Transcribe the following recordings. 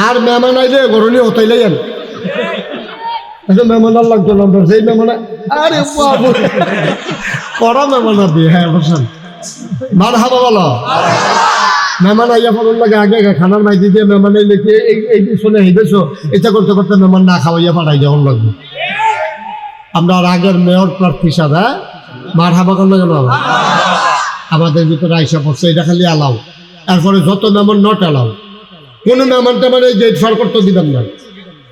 আর মেহমান আইলে গরনি হতাইলাই আন মেহমান আর লাগতো না যেই মেহমান আরে বাবু করা মেহমান দিয়ে হ্যাঁ বসেন মার হাবা বলো মেহমান আইয়া ফোন লাগে আগে খানার মাইদি দিয়ে মেহমান আইলে কি এই শুনে হেঁটেছো এটা করতে করতে মেহমান না খাওয়াইয়া পাঠাই যখন লাগবে আমরা আগের মেয়র প্রার্থী সাদা মার হাবা করলে কেন আমাদের ভিতরে আইসা পড়ছে এটা খালি অ্যালাউ এরপরে যত মেহমান নট অ্যালাউ কোনো মেহমানটা মানে গেট ফার করতে দিবেন না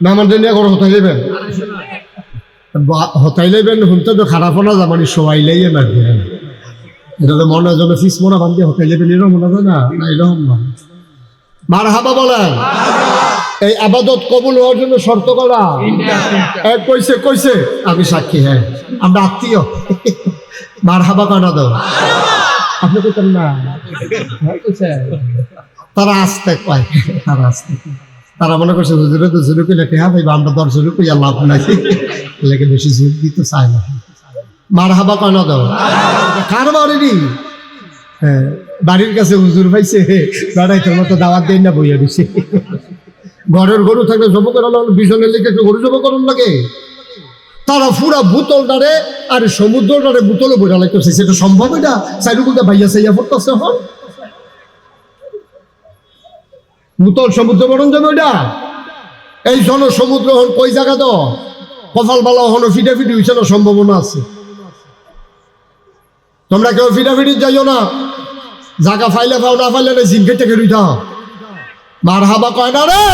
মেহমানটা নিয়ে করে হতাই দেবেন হতাই লেবেন শুনতে তো খারাপ না জামানি সবাইলেই না এটা তো মনে হয় ফিস মোনা বান্ধে হতাই লেবেন এরকম মনে হয় না এরকম না মার হাবা বলেন এই আবাদত কবুল হওয়ার জন্য শর্ত করা কইছে কইছে আমি সাক্ষী হ্যাঁ আমরা আত্মীয় মার হাবা কানা দাও আপনি কইতেন না তারা আসতে পায় তারা আসতে তারা মনে করছে হুজুরে তো জুরু কইলে হ্যাঁ ভাই আমরা 10 জুরু কই আল্লাহ আপনাকে লেগে বেশি জুর দিতে চায় না মার হাবা কানা দাও কার বাড়ি হ্যাঁ বাড়ির কাছে হুজুর পাইছে দাঁড়াই তোর মতো দাওয়াত দেন না বইয়া দিছে ঘরের গরু থাকলে জব করানো বিছনের লিখে একটু গরু জব করুন লাগে তারা পুরা বোতলটারে আর সমুদ্রটারে বোতলে বইরা লাগতেছে সেটা সম্ভব এটা সাইডুকুলটা ভাইয়া সাইয়া পড়তেছে হন বোতল সমুদ্র বরণ যাবে ওইটা এই জন সমুদ্র হন কই জায়গা তো কপাল বালা হন ফিটাফিটি হইছে না সম্ভাবনা আছে তোমরা কেউ ফিটাফিটি যাইও না জায়গা ফাইলে পাও না ফাইলে না জিম খেতে খেয়ে উঠা মার হাবা কয় না রে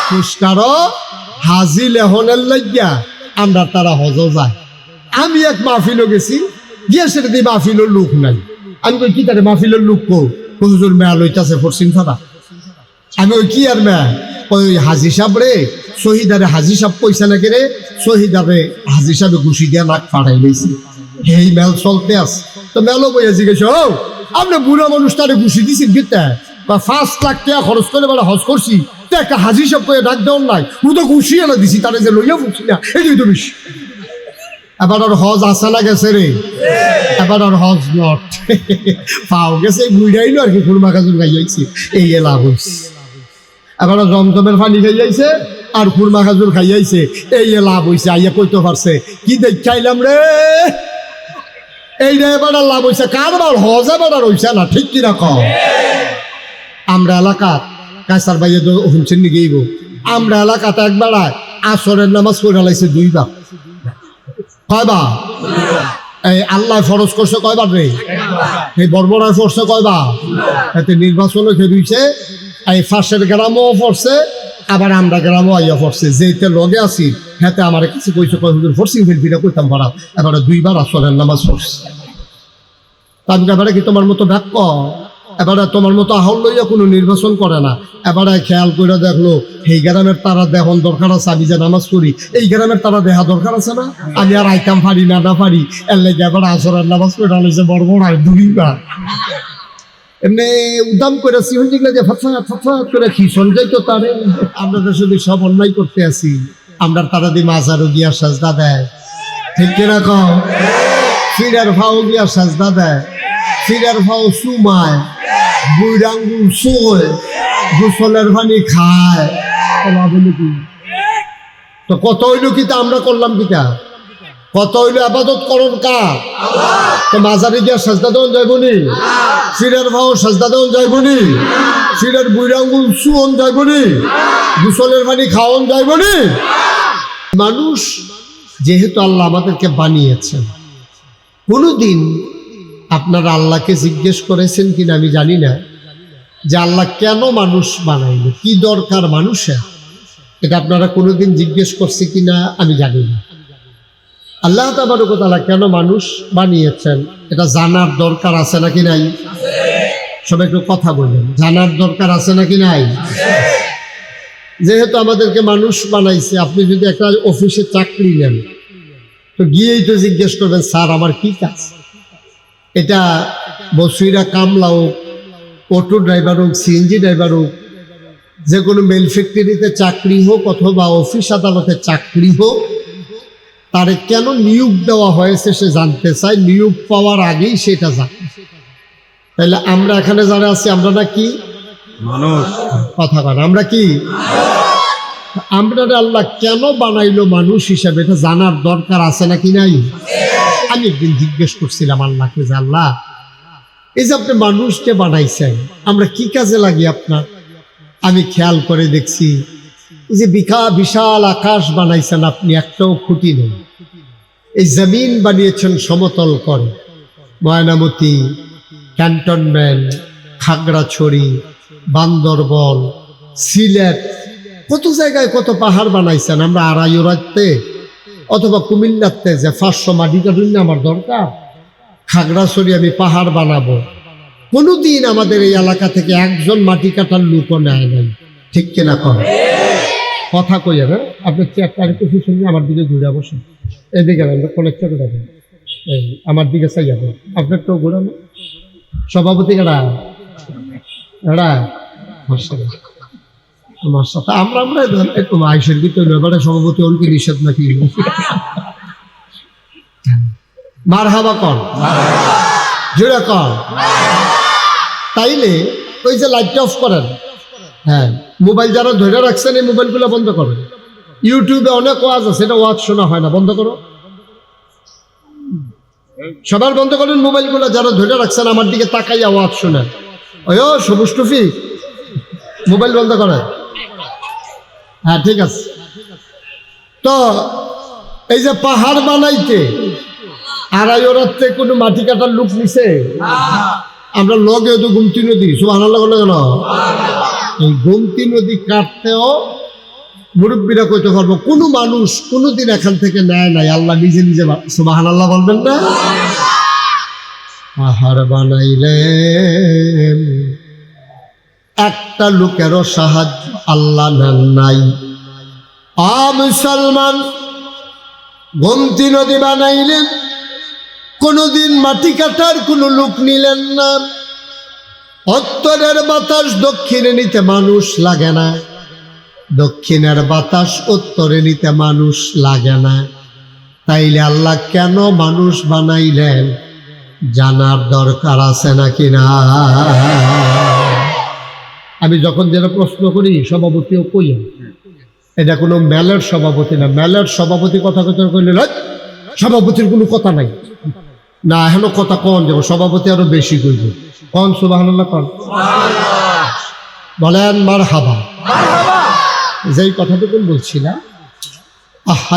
পুষ্কার হাজি লেহনের লাগিয়া আমরা তারা হজ যায় আমি এক মাহফিলও গেছি গিয়ে সেটা দিয়ে মাহফিলের লোক নাই আমি কই কি তারে মাহফিলের লোক কো হুজুর মেয়া লইতাছে পশ্চিম ফাটা আমি ওই কি আর মেয়া ওই হাজি সাহেব রে শহীদারে হাজি সাহেব পয়সা নাকি রে শহীদারে হাজি সাহেবে ঘুষি দিয়া নাক ফাটাই লইছি এই মেল চলতে আছে তো মেলও বইয়া জিজ্ঞেস ও আপনি বুড়া মানুষ তারে ঘুষি দিছি গীতা বা 5 লাখ টাকা খরচ করে বেলা হজ করছি তো একটা হাজি সাহেব করে ডাক দেওয়ার নাই ও তো ঘুষি এনে দিছি তারে যে লইয়া ফুটছি না এটাই তো বেশি এবার আর হজ আসা না গেছে রে এবার আর হজ নট পাও গেছে বুড়াই না আর কি খুরমা খাজুর খাইয়াইছে এই লাভ হইছে এবার জমজমের পানি খাইয়াইছে আর খুরমা খাজুর খাইয়াইছে এই লাভ হইছে আইয়া কইতে পারছে কি দেখাইলাম রে এই রে এবার লাভ হইছে কারবার হজ এবার আর হইছে না ঠিক কিনা কম আমরা এলাকাত কাছার বাইরে তো শুনছেন নি গেইব আমরা এলাকাতে একবার আসরের নামাজ পড়ে লাইছে 2 বার কয়বার এই আল্লাহ ফরজ করছে কয়বার রে এই বর্বরায় পড়ছে কয়বার এতে নির্বাচনে খেলছে এই ফাঁসের গ্রামও পড়ছে আবার আমরা গ্রামও আইয়া পড়ছে যেতে লগে আছি হেতে আমার কাছে কইছে কয় হুজুর ফরসিং ফিলফিটা কইতাম পারা এবারে 2 বার আসরের নামাজ পড়ছে তার এবারে কি তোমার মতো বাক্য এবারে তোমার মতো আহল লইয়া কোনো নির্বাচন করে না এবারে খেয়াল করে দেখলো এই গ্রামের তারা দেখন দরকার আছে আমি যে নামাজ পড়ি এই গ্রামের তারা দেখা দরকার আছে না আমি আর আইতাম পারি না পারি এর লেগে এবার আসরের নামাজ পড়ে আলাইছে বড় আর 2 বার এমনি উদাম করে সিহন যেগুলো যে ফাফা করে খিসন যাইতো তারে আমরা তো শুধু সব অন্যায় করতে আছি আমরা তারা দিয়ে মাজারও গিয়া সাজদা দেয় ঠিক কিনা কম ফিরার ফাও গিয়া সাজদা দেয় ফিরার ফাও সুমায় বুড়াঙ্গুল শোয় গোসলের পানি খায় বলে কি তো কত হইল কিতা আমরা করলাম কিতা কত হইল আবাদত করন কা তো মাজারে গিয়া সাজদা দেওয়া যাইবনি ফিরের ভাও সাজদা দেওয়া যাইবনি ফিরের বুড়াঙ্গুল শুয়ন যাইবনি গোসলের পানি খাওয়ান যাইবনি মানুষ যেহেতু আল্লাহ আমাদেরকে বানিয়েছেন কোনোদিন আপনারা আল্লাহকে জিজ্ঞেস করেছেন কিনা আমি জানি না যে আল্লাহ কেন মানুষ বানাইল কি দরকার মানুষের এটা আপনারা কোনোদিন জিজ্ঞেস করছে কিনা আমি জানি না আল্লাহ তাবারক ওয়া তাআলা কেন মানুষ বানিয়েছেন এটা জানার দরকার আছে নাকি নাই সবাই একটু কথা বলেন জানার দরকার আছে নাকি নাই যেহেতু আমাদেরকে মানুষ বানাইছে আপনি যদি একটা অফিসে চাকরি নেন তো গিয়েই তো জিজ্ঞেস করবেন স্যার আমার কি কাজ এটা বসুইরা কামলা হোক অটো ড্রাইভার হোক সিএনজি ড্রাইভার হোক যে কোনো মেল ফ্যাক্টরিতে চাকরি হোক অথবা অফিস আদালতে চাকরি হোক তারে কেন নিয়োগ দেওয়া হয়েছে সে জানতে চায় নিয়োগ পাওয়ার আগেই সেটা জানে তাহলে আমরা এখানে যারা আছি আমরা নাকি মানুষ। কথা বল, আমরা কি? আমরা আল্লাহ কেন বানাইলো মানুষ হিসাবে এটা জানার দরকার আছে নাকি নাই? আমি একদিন জিজ্ঞেস করছিলাম আল্লাহকে যে আল্লাহ, এই যে আপনি মানুষকে বানাইছেন, আমরা কি কাজে লাগি আপনার? আমি খেয়াল করে দেখছি এই যে বিশাল আকাশ বানাইছেন আপনি, একটাও খুঁটি নেই। এই জমিন বানিয়েছেন সমতল করে, ময়নামতি, ক্যান্টনমেন্ট, খাগড়াছড়ি, বান্দরবন, সিলেট, কত জায়গায় কত পাহাড় বানাইছেন। আমরা আড়াইওড়াতে অথবা কুমিল্লাতে যে 500 মাটি কাটুন না আমার দরকার, খাগড়াছড়ি আমি পাহাড় বানাবো, কোনোদিন আমাদের এই এলাকা থেকে একজন মাটি কাটার লোকও নেয় নাই। ঠিক কিনা কর? কথা কই যাবে। আপনি চেয়ারটা আরেকটু পিছনে আমার দিকে ঘুরে বসেন, এদিকে কোনেকটা করে যাবেন, আমার দিকে চাই যাবেন, আপনার তো ঘুরানো। সভাপতি কেডা? এরা আমার সাথে আমরা একটু আইসের ভিতরে এবারে সভাপতি অল্প নিষেধ নাকি? মারহাবা কর, জোরে কর। তাইলে ওই যে লাইটটা অফ করেন, হ্যাঁ, মোবাইল যারা ধরে রাখছেন এই মোবাইলগুলো বন্ধ করেন। ইউটিউবে অনেক ওয়াজ আছে, এটা ওয়াজ শোনা হয় না, বন্ধ করো সবার, বন্ধ করেন মোবাইলগুলো। যারা ধরে রাখছেন আমার দিকে তাকাই আওয়াজ শোনেন। ওই সবুজ টুফি, মোবাইল বন্ধ করেন। হ্যাঁ ঠিক আছে। তো এই যে পাহাড় বানাইতে আড়াইওড়াতে কোনো মাটি কাটার লোক নিছে? আমরা লগে তো গোমতী নদী, সুবহানাল্লাহ বলে গেল। এই গোমতী নদী কাটতেও মুরব্বীরা কইতে পারবো কোনো মানুষ কোনোদিন এখান থেকে নেয় নাই, আল্লাহ নিজে নিজে। সুবহানাল্লাহ বলবেন না? পাহাড় বানাইলেন, একটা লোকেরও সাহায্য আল্লাহ নেন নাই। মুসলমান, গোমতী নদী বানাইলেন, কোনোদিন মাটি কাটার কোনো লোক নিলেন না। উত্তরের বাতাস দক্ষিণে নিতে মানুষ লাগে না, দক্ষিণের বাতাস উত্তরে নিতে মানুষ লাগে না। তাইলে আল্লাহ কেন মানুষ বানাইলেন জানার দরকার আছে নাকি না? আমি যখন যেটা প্রশ্ন করি সভাপতিও কই, এটা কোনো মেলের সভাপতি না। মেলের সভাপতি কথা কথা কইলে সভাপতির কোনো কথা নাই না, এখনো কথা কন যাব, সভাপতি আরো বেশি কইব। কন সুবহানাল্লাহ কন, বলেন মারহাবা। যেই কথাটুকু বলছিলাম,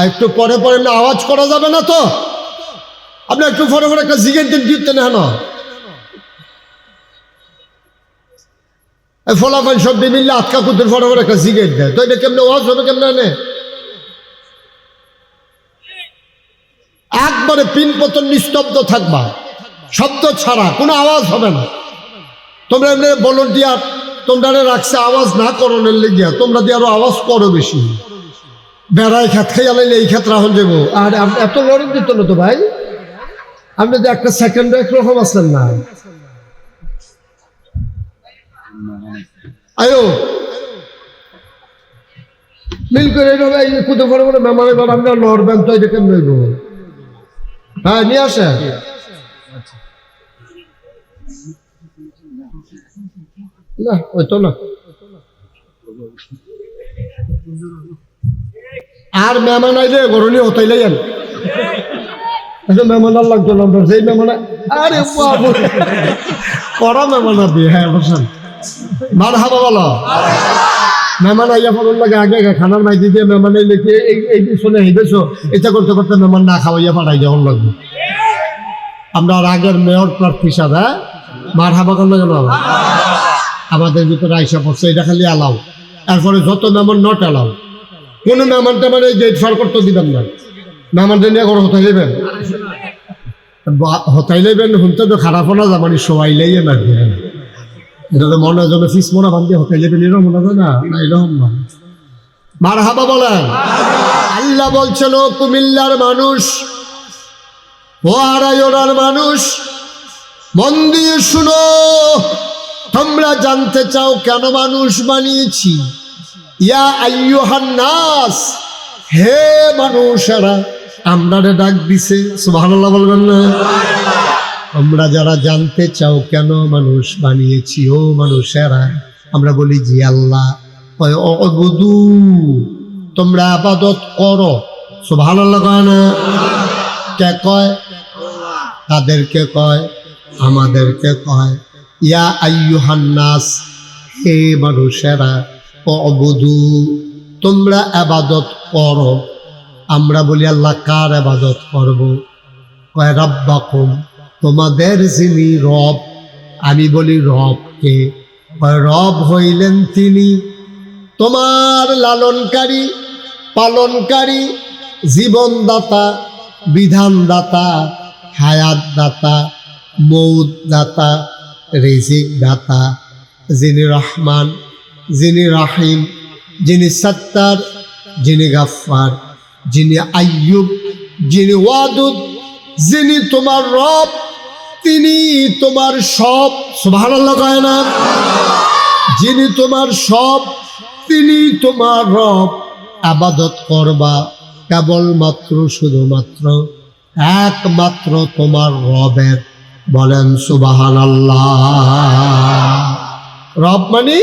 একটু পরে পরে না আওয়াজ করা যাবে না তো? আপনি একটু পরে পরে একটা জিগের দিন দিতেন, হেন ফলাফল সব মিললে আটকা কুতুর পরে পরে একটা জিগের দেয়, তো এটা কেমনে ওয়াজ হবে? কেমনে একবারে পিন পতন নিস্তব্ধ থাকবা, শব্দ ছাড়া কোনো আওয়াজ হবে না। তোমরা এমনি ভলান্টিয়ার তোমরা রাখছে আওয়াজ না করণের লেগিয়া, তোমরা দিয়ে আরো আওয়াজ করো বেশি। বেড়ায় খেত খাইয়া লাইলে এই ক্ষেত্রে এখন যাবো। আর এত লড়েন দিত না তো ভাই, আপনি তো একটা সেকেন্ড একরকম আছেন না। আয়ো মিল করে কুদে পরে পরে মেমারে ঘর আমরা লড়বেন, তো এটা কেমন হইব? হ্যাঁ নিয়ে আসে। না ওই তো না, আর মেহমান আইলে গরনি হতাইলাই আন মেহমান আর লাগতো না। যেই মেহমান, আরে করা মেহমান আবি। হ্যাঁ বসেন, মারহাবা বলো। মেহমান আইয়া ফোন লাগে আগে খানার মাইদি দিয়ে মেহমান আইলে কি এই শুনে হেঁটেছো, এটা করতে করতে মেহমান না খাওয়াইয়া পাঠাই যখন লাগবে। আমরা আর আগের মেয়র প্রার্থী সাহেব, হ্যাঁ মারহাবা করলে কেন আমাদের ভিতরে আইসা পড়ছে, এটা খালি অ্যালাউ। এরপরে যত মেহমান নট অ্যালাউ। কোনো মেহমানটা মানে গেট ফার করতে দিবেন না, মেহমানটা নিয়ে ঘর হতাই নেবেন, হতাই নেবেন। শুনতে তো খারাপ না জামানি সবাইলেই না, এটা তো মনে হয় ফিস মোনা বান্ধে হতাই নেবেন, এরকম মনে হয় না, এরকম না। মারহাবা বলেন। আল্লাহ বলছেন, ও কুমিল্লার মানুষ, ও আড়াইওড়ার মানুষ, মন দিয়ে শুনো। তোমরা জানতে চাও কেন মানুষ বানিয়েছি? ইয়া আইয়ুহান নাস, হে মানুষেরা, আমরা ডাক দিছে। সুবহানাল্লাহ বলবেন না? তোমরা যারা জানতে চাও কেন মানুষ বানিয়েছি, ও মানুষেরা, আমরা বলি জি আল্লাহ। কয় উবুদু, তোমরা ইবাদত করো। সুবহানাল্লাহ কয় না? কে কয়? কাদেরকে কয়? আমাদেরকে কয়। ইয়া আইয়ুহান নাস, হে মানুষেরা, উবুদু, তোমরা ইবাদত করো। আমরা বলি আল্লাহ কার ইবাদত করব? কয় রাব্বাকুম, তোমাদের যিনি রব। আমি বলি রব কে? কয় রব হইলেন তিনি তোমার লালনকারী, পালনকারী, জীবনদাতা, বিধানদাতা, হায়াতদাতা, মৌতদাতা, রিজিক দাতা, যিনি রহমান, যিনি রাহিম, যিনি সত্তার, যিনি গাফফার, যিনি আইয়ুব, যিনি ওয়াদুদ, যিনি তোমার রব, তিনি তোমার সব। সুবহানাল্লাহ কয় না? যিনি তোমার সব, তিনি তোমার রব। ইবাদত করবা কেবলমাত্র, শুধুমাত্র, একমাত্র তোমার রবের। বলেন সুবহানাল্লাহ। রব মানে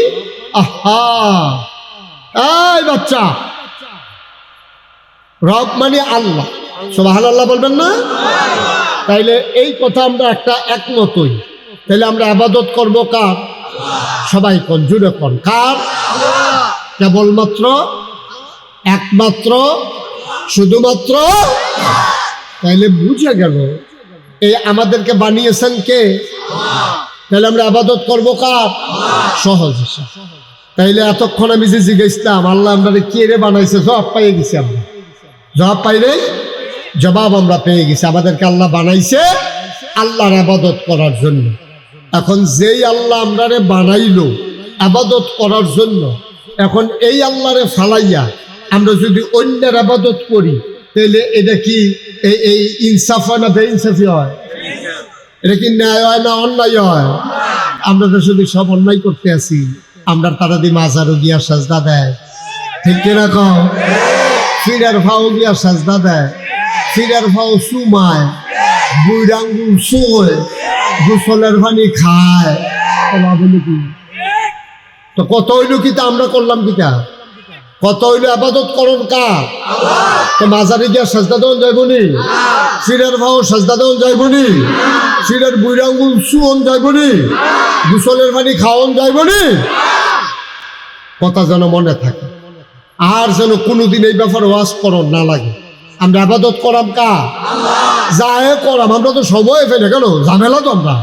আহা, এই বাচ্চা, রব মানে আল্লাহ। সুবহানাল্লাহ বলবেন না? তাইলে এই কথা আমরা একটা একমতই। তাইলে আমরা ইবাদত করব কার? সবাই কোন, জুড়ে কোন, কার? কেবলমাত্র, একমাত্র, শুধুমাত্র। তাইলে বুঝে গেল এই আমাদেরকে বানিয়েছেন কে? তাহলে আমরা ইবাদত করব কার? সহজ হিসাব। তাইলে এতক্ষণ আমি যে জিজ্ঞাসলাম আল্লাহ আমরা কে রে বানাইছে, জবাব পেয়ে গেছি। আমরা জবাব পাইলে জবাব আমরা পেয়ে গেছি। আমাদেরকে আল্লাহ বানাইছে আল্লাহর ইবাদত করার জন্য। এখন যেই আল্লাহ আমরারে বানাইলো ইবাদত করার জন্য, এখন এই আল্লাহরে ফালাইয়া আমরা যদি অন্যের ইবাদত করি, তাহলে এটা কি এই ইনসাফ হয় না বেইনসাফি হয়? এটা কি ন্যায় হয় না অন্যায় হয়? আমরা তো শুধু সব অন্যায় করতে আছি। আমরা তারা দিয়ে মাজারও গিয়া সাজদা দেয়, ঠিক কিনা কও? ফিরার ভাও গিয়া সাজদা দেয়, ফিরার ভাও চুমায়, বুড়াঙ্গুল চোয়, গোসলের পানি খায়। তো কত হইল কিতা আমরা করলাম কিতা? কত হইল ইবাদত করুন কার? তো মাজারে গিয়া সাজদা দেওয়া যাইবনি? ফিরার ভাও সাজদা দেওয়া যাইবনি? ফিরার বুড়াঙ্গুল চুয়ন যাইবনি? গোসলের পানি খাওয়ান যাইবনি? কথা যেন মনে থাকে, আর যেন কোনোদিন এই ব্যাপারে ওয়াজ করন না লাগে। আমরা ইবাদত করাম কা? যায় করাম। আমরা তো সময় ফেলে গেল, ঝামেলা তো আমরা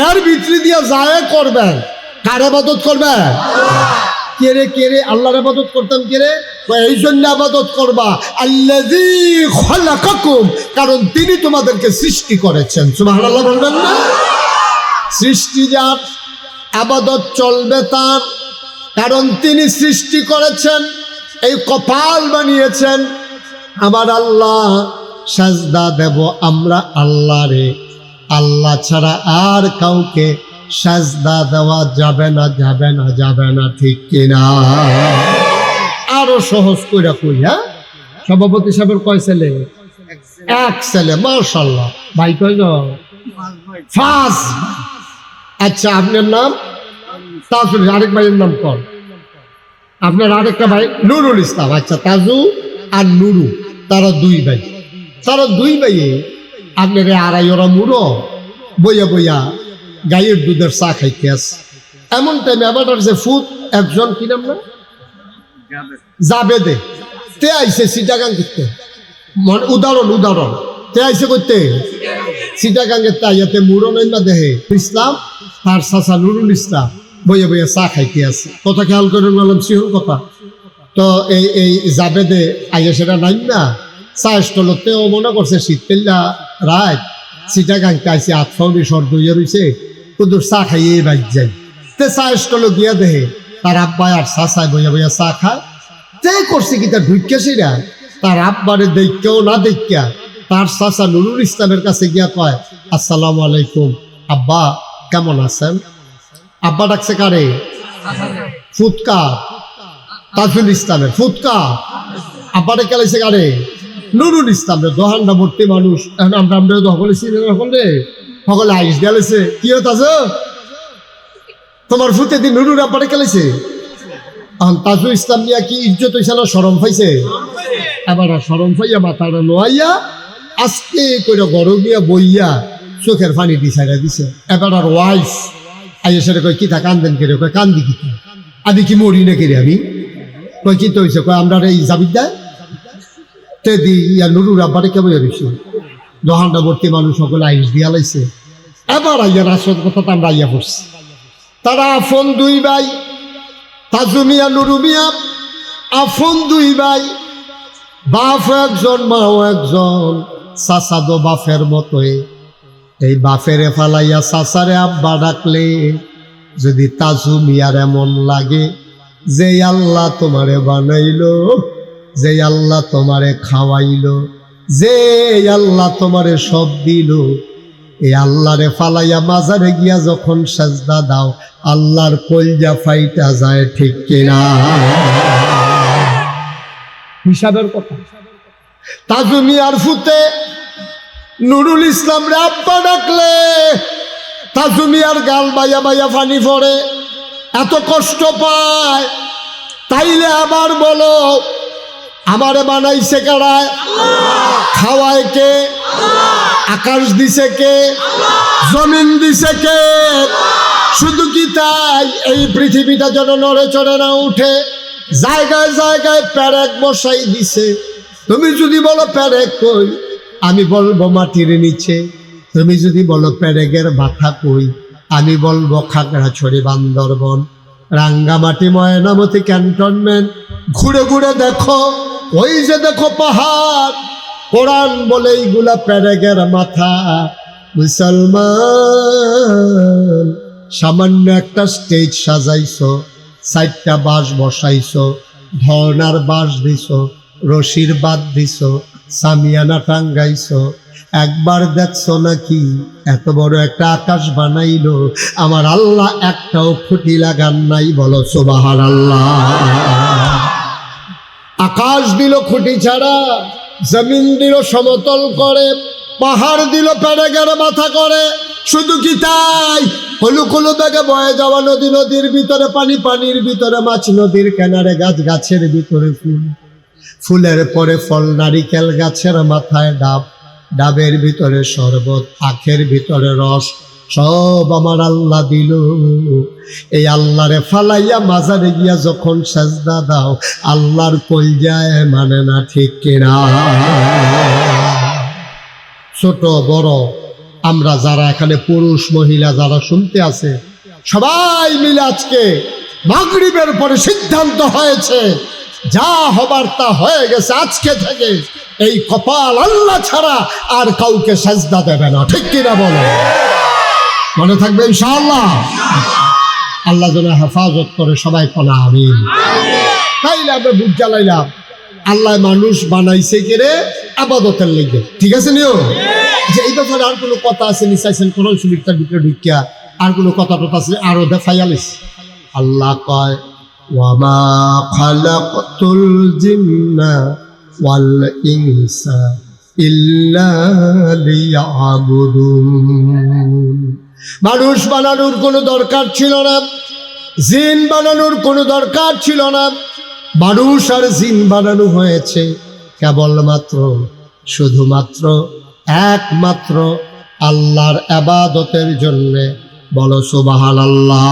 এর ভিতরে দিয়া যায় করবেন। কার ইবাদত করবে? কেরে কেরে আল্লাহর ইবাদত করতাম কেরে? এই জন্য ইবাদত করবা আল্লাযী খালাকাকুম, কারণ তিনি তোমাদেরকে সৃষ্টি করেছেন। সুবহানাল্লাহ বলবেন না? সৃষ্টি যার, ইবাদত চলবে তার, কারণ তিনি সৃষ্টি করেছেন, এই কপাল বানিয়েছেন। আমার আল্লাহ, সাজদা দেব আমরা আল্লাহরে, আল্লাহ ছাড়া আর কাউকে সাজদা দেওয়া যাবে না, যাবে না, যাবে না, ঠিক কিনা? আরো সহজ কইরা কই, হ্যাঁ? সভাপতি সাহেবের কয় ছেলে? এক ছেলে। মাশাআল্লাহ। ভাই কয়জন? ফার্স্ট। আচ্ছা, আপনার নাম? তাজুল। আরেক ভাইয়ের নাম কর। আপনার আরেকটা ভাই নুরুল ইসলাম। আচ্ছা, তাজু আর নুরু, তারা দুই ভাই। তারা দুই ভাইয়ে আপনার আড়াই ওরা মুড়ো বইয়া বইয়া গাইয়ের দুধের চা খাইতে আছে। এমন টাইমে আবার যে ফুট একজন, কি নাম না? জাবেদে। তে আইসে চিটাগাং করতে। উদাহরণ উদাহরণ তে আইসে করতে চিটাগাঙ্গের তাইয়াতে মুড়ো নইমা দেহে ইসলাম তার চাচা নুরুল ইসলাম বইয়া বইয়া চা খাইতে আছে। কথা খেয়াল করে বললাম, শিহুর কথা। তো এই জাবেদে আইয়া সেটা নাই না, চা স্টলতে ও মনে করছে শীতকাল্লা রাত চিটাগাংতে আইসে আতফাউনি সর্দ হইয়া রয়েছে, কুদুর চা খাইয়ে বাইক যায়। তে চা স্টল গিয়া দেহে তার আব্বাই আর চাচায় বইয়া বইয়া চা খায়। তে করছে কি তার ঢুকিয়াছিরা, তার আব্বারে দেখকেও না দেখিয়া তার চাচা নুরুল ইসলামের কাছে গিয়া কয়, আসসালামু আলাইকুম আব্বা, কেমন আছেন? আব্বা ডাকছে কারে? ফুৎকা তাজুল ইসলামের ফুৎকা। আব্বারে কেলাইছে কারে? নুরুল ইসলামের। দোহানটা ভর্তি মানুষ। এখন আমরা সকলে চিনি, সকলে সকলে আইস দিয়ালেছে। কি হত আছে? তোমার ফুতে দিন নুরুর আব্বারে খেলেছে। এখন তাজু ইসলাম নিয়া কি ইজ্জত হইছে না শরম পাইছে? এবার শরম পাইয়া মাথাটা নোয়াইয়া আস্তে করে গরম গিয়া বইয়া চোখের পানি দিছাইরা দিছে। এবার আর ওয়াইফ আইয়া সেটা কয় কিতা কান্দেন কেড়ে? কয় কান্দি কিতা, আমি কি মরি না কেড়ে? আমি কয় কি তো হয়েছে? কয় আমরা এই জাবিদ দেয় তে দি ইয়া নুরুর আব্বারে কে বইয়া দিছে। দোহানটা ভর্তি মানুষ সকলে আইস দিয়া লাইছে। এবার আইয়া রাসদ কথা আমরা আইয়া পড়ছি। তারা আফন দুই ভাই, তাজু মিয়া নুরু মিয়া আফন দুই ভাই, বাপ একজন মাও একজন, চাচাদো বাপের মতোই। এই বাপেরে ফালাইয়া চাচারে আব্বা ডাকলে যদি তাজু মিয়ার এমন লাগে যে আল্লাহ তোমারে বানাইলো, যে আল্লাহ তোমারে খাওয়াইলো, যে আল্লাহ তোমারে সব দিল, এই আল্লাহরে ফালাইয়া মাজারে গিয়া যখন সাজদা দাও আল্লাহর কলজা ফাইটা যায়, ঠিক কিনা? হিসাবের কথা। তাজু মিয়ার ফুতে নুরুল ইসলাম রে আব্বা ডাকলে তাজু মিয়ার গাল বাইয়া বাইয়া পানি পড়ে, এত কষ্ট পায়। তাইলে আবার বলো আমারে বানাইছে কারায়? খাওয়ায় কে? আকাশ দিছে কে? জমিন দিছে কে? শুধু কি তাই এই পৃথিবীটা যেন নড়ে চড়ে না উঠে, জায়গায় জায়গায় প্যারেক বসাই দিছে। তুমি যদি বলো প্যারেক কই, আমি বলবো মাটির নিচে। তুমি যদি বলো প্যারেকের মাথা কই, আমি বলবো খাগড়াছড়ি, বান্দরবন, রাঙ্গামাটি, ময়নামতি ক্যান্টনমেন্ট। ঘুরে ঘুরে দেখো, ওই যে দেখো পাহাড়, কোরআন বলে এইগুলা প্যারেকের মাথা। মুসলমান সামান্য একটা স্টেজ সাজাইছো, 4টা বাঁশ বসাইছো, ধর্নার বাঁশ দিছো, রশির বাদ দিছো, সামিয়ানা টাঙ্গাইছো। একবার দেখছো নাকি এত বড় একটা আকাশ বানাইলো আমার আল্লাহ একটাও খুঁটি লাগান নাই? বলো সুবহানাল্লাহ। আকাশ দিল খুঁটি ছাড়া, জমিন দিল সমতল করে, পাহাড় দিল প্যারেকের মাথা করে। শুধু কি তাই, হলু কলু বেগে বয়ে যাওয়া নদী, নদীর ভিতরে পানি, পানির ভিতরে মাছ, নদীর কিনারে গাছ, গাছের ভিতরে ফুল, ফুলের পরে ফল, নারিকেল গাছের মাথায় ডাব, ডাবের ভিতরে শরবত, আখের ভিতরে রস, সব আমার আল্লাহ দিল। এই আল্লাহরে ফালাইয়া মাজারে গিয়া যখন সাজদা দাও আল্লাহর কলজায় মানে না, ঠিক কিনা? ছোট বড় আমরা যারা এখানে পুরুষ মহিলা যারা শুনতে আছে, সবাই মিলে আজকে মাগরিবের পরে সিদ্ধান্ত হয়েছে, যা হবার তা হয়ে গেছে। আজকে থেকে এই কপাল আল্লাহ ছাড়া আর কাউকে সাজদা দেবে না, ঠিক কিনা বলো? মনে থাকবে ইনশাআল্লাহ। আল্লাহ যেন হেফাজত করে, সবাই বলা আমিন। তাইলে আমরা বুঝ জ্বালাইলাম আল্লাহ মানুষ বানাইছে কেড়ে আবাদতের লেগে, ঠিক আছে নিও যে এই ব্যাপারে আর কোনো কথা আছে নি? চাইছেন কোরআন শরীফটার ভিতরে ঢুকিয়া আর কোনো কথা টথা আছে? আরো দেখাইয়ালিস। আল্লাহ কয় ওয়ামা খালাকতুল জিন্না ওয়াল ইনসা ইল্লা লিয়াবুদুন। মানুষ বানানোর কোনো দরকার ছিল না, জিন বানানোর কোনো দরকার ছিল না। মানুষ আর জিন বানানো হয়েছে কেবলমাত্র, শুধুমাত্র, একমাত্র আল্লাহর ইবাদতের জন্য। বলো সুবহানাল্লাহ।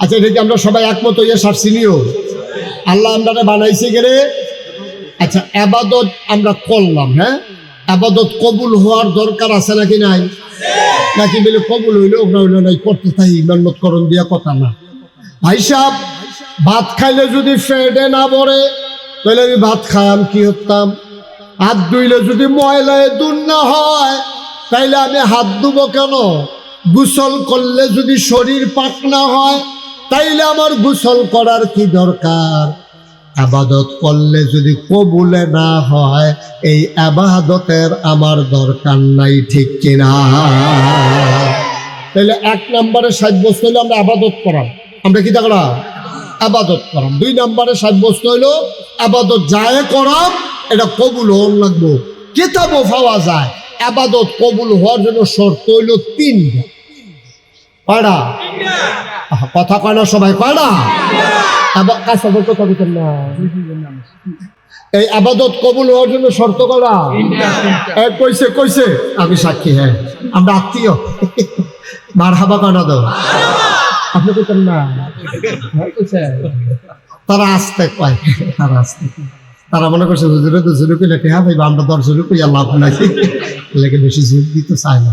আচ্ছা, এটা কি আমরা সবাই একমত হইয়া সারছি নিও? আল্লাহ আমরা বানাইছে গেলে। আচ্ছা, ইবাদত আমরা করলাম, হ্যাঁ, ইবাদত কবুল হওয়ার দরকার আছে নাকি নাই? নাকি বলে কবুল হইলো ওরা হইলো নাই, করতে থাকি মেহনত করণ দিয়া কথা না। ভাই সাহেব, ভাত খাইলে যদি ফেটে না পড়ে তাহলে আমি ভাত খাইলাম কি হতাম? হাত ধুইলে যদি ময়লায় দূর না হয় তাইলে আমি হাত ধুবো কেন? গোসল করলে যদি শরীর পাক না হয় তাইলে আমার গোসল করার কি দরকার? ইবাদত করলে যদি কবুলে না হয় এই ইবাদতের আমার দরকার নাই, ঠিক কিনা? তাহলে 1 নম্বরে সাব্যস্ত হইলো আমরা ইবাদত করাম। আমরা কি তা করাম? ইবাদত করাম। 2 নম্বরে সাব্যস্ত হইলো ইবাদত যায় করাম, এটা কবুল হওয়ার লাগবো। কিতাবও পাওয়া যায় ইবাদত কবুল হওয়ার জন্য শর্ত হইল 3টা। কয়টা? কথা কয় না সবাই, কয়টা? কথা বলতেন না। এই আবাদত কবুল হওয়ার জন্য শর্ত করা কইছে কইছে আমি সাক্ষী। হ্যাঁ, আমরা আত্মীয়। মারহাবা কানা দাও, আপনি কইতেন না। তারা আসতে কয়, তারা আসতে, তারা মনে করছে হুজুরে তো জুরু কইলে হ্যাঁ ভাই আমরা 10 জুরু কই আল্লাহ নাই লেগে বেশি জুর দিতে চায় না।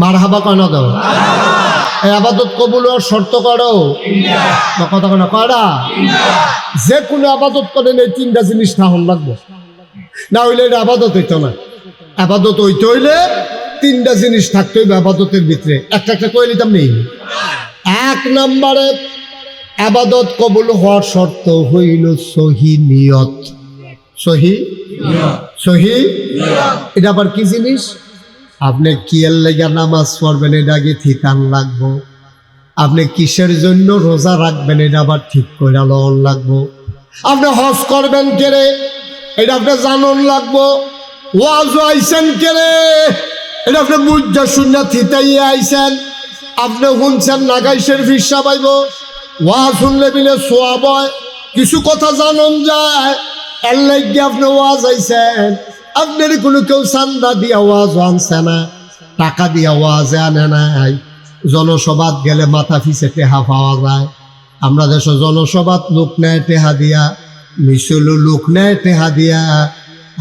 মারহাবা কানা দাও। এই আবাদত কবুল হওয়ার শর্ত করো কথা কেন কয়টা? যে কোনো আবাদত করেন এই 3টা জিনিস না হন লাগবে, না হইলে এটা আবাদত হইতো না। আবাদত হইতে হইলে 3টা জিনিস থাকতে হইবে আবাদতের ভিতরে। একটা একটা কয়ে নিতাম নেই। 1 নম্বরে আবাদত কবুল হওয়ার শর্ত হইল সহি নিয়ত। সহি সহি এটা আবার কি জিনিস? আপনি কিয়ের লেগে নামাজ পড়বেন এটা আগে ঠিকান লাগবো। আপনি কিসের জন্য রোজা রাখবেন এটা আবার ঠিক করে লন লাগবো। আপনি হজ করবেন কেরে এটা আপনি জানন লাগবো। ওয়াজ আইসেন কেরে এটা আপনি বুঝা শূন্য থিতাইয়ে আইসেন। আপনি শুনছেন নাগাইশের ভিসা পাইব। ওয়াজ শুনলে বিলে সোয়াব হয়, কিছু কথা জানন যায়, এর লাগে আপনি ওয়াজ আইসেন। আপনার কোনো কেউ চান্দা দিয়া ওয়াজ আনছে না, টাকা দিয়া ওয়াজে আনে নাই। জনসভাত গেলে মাথা ফিসে টেহা পাওয়া যায়। আমরা দেশে জনসভাত লোক নেয় টেহা দিয়া, মিছিল লোক নেয় টেহা দিয়া,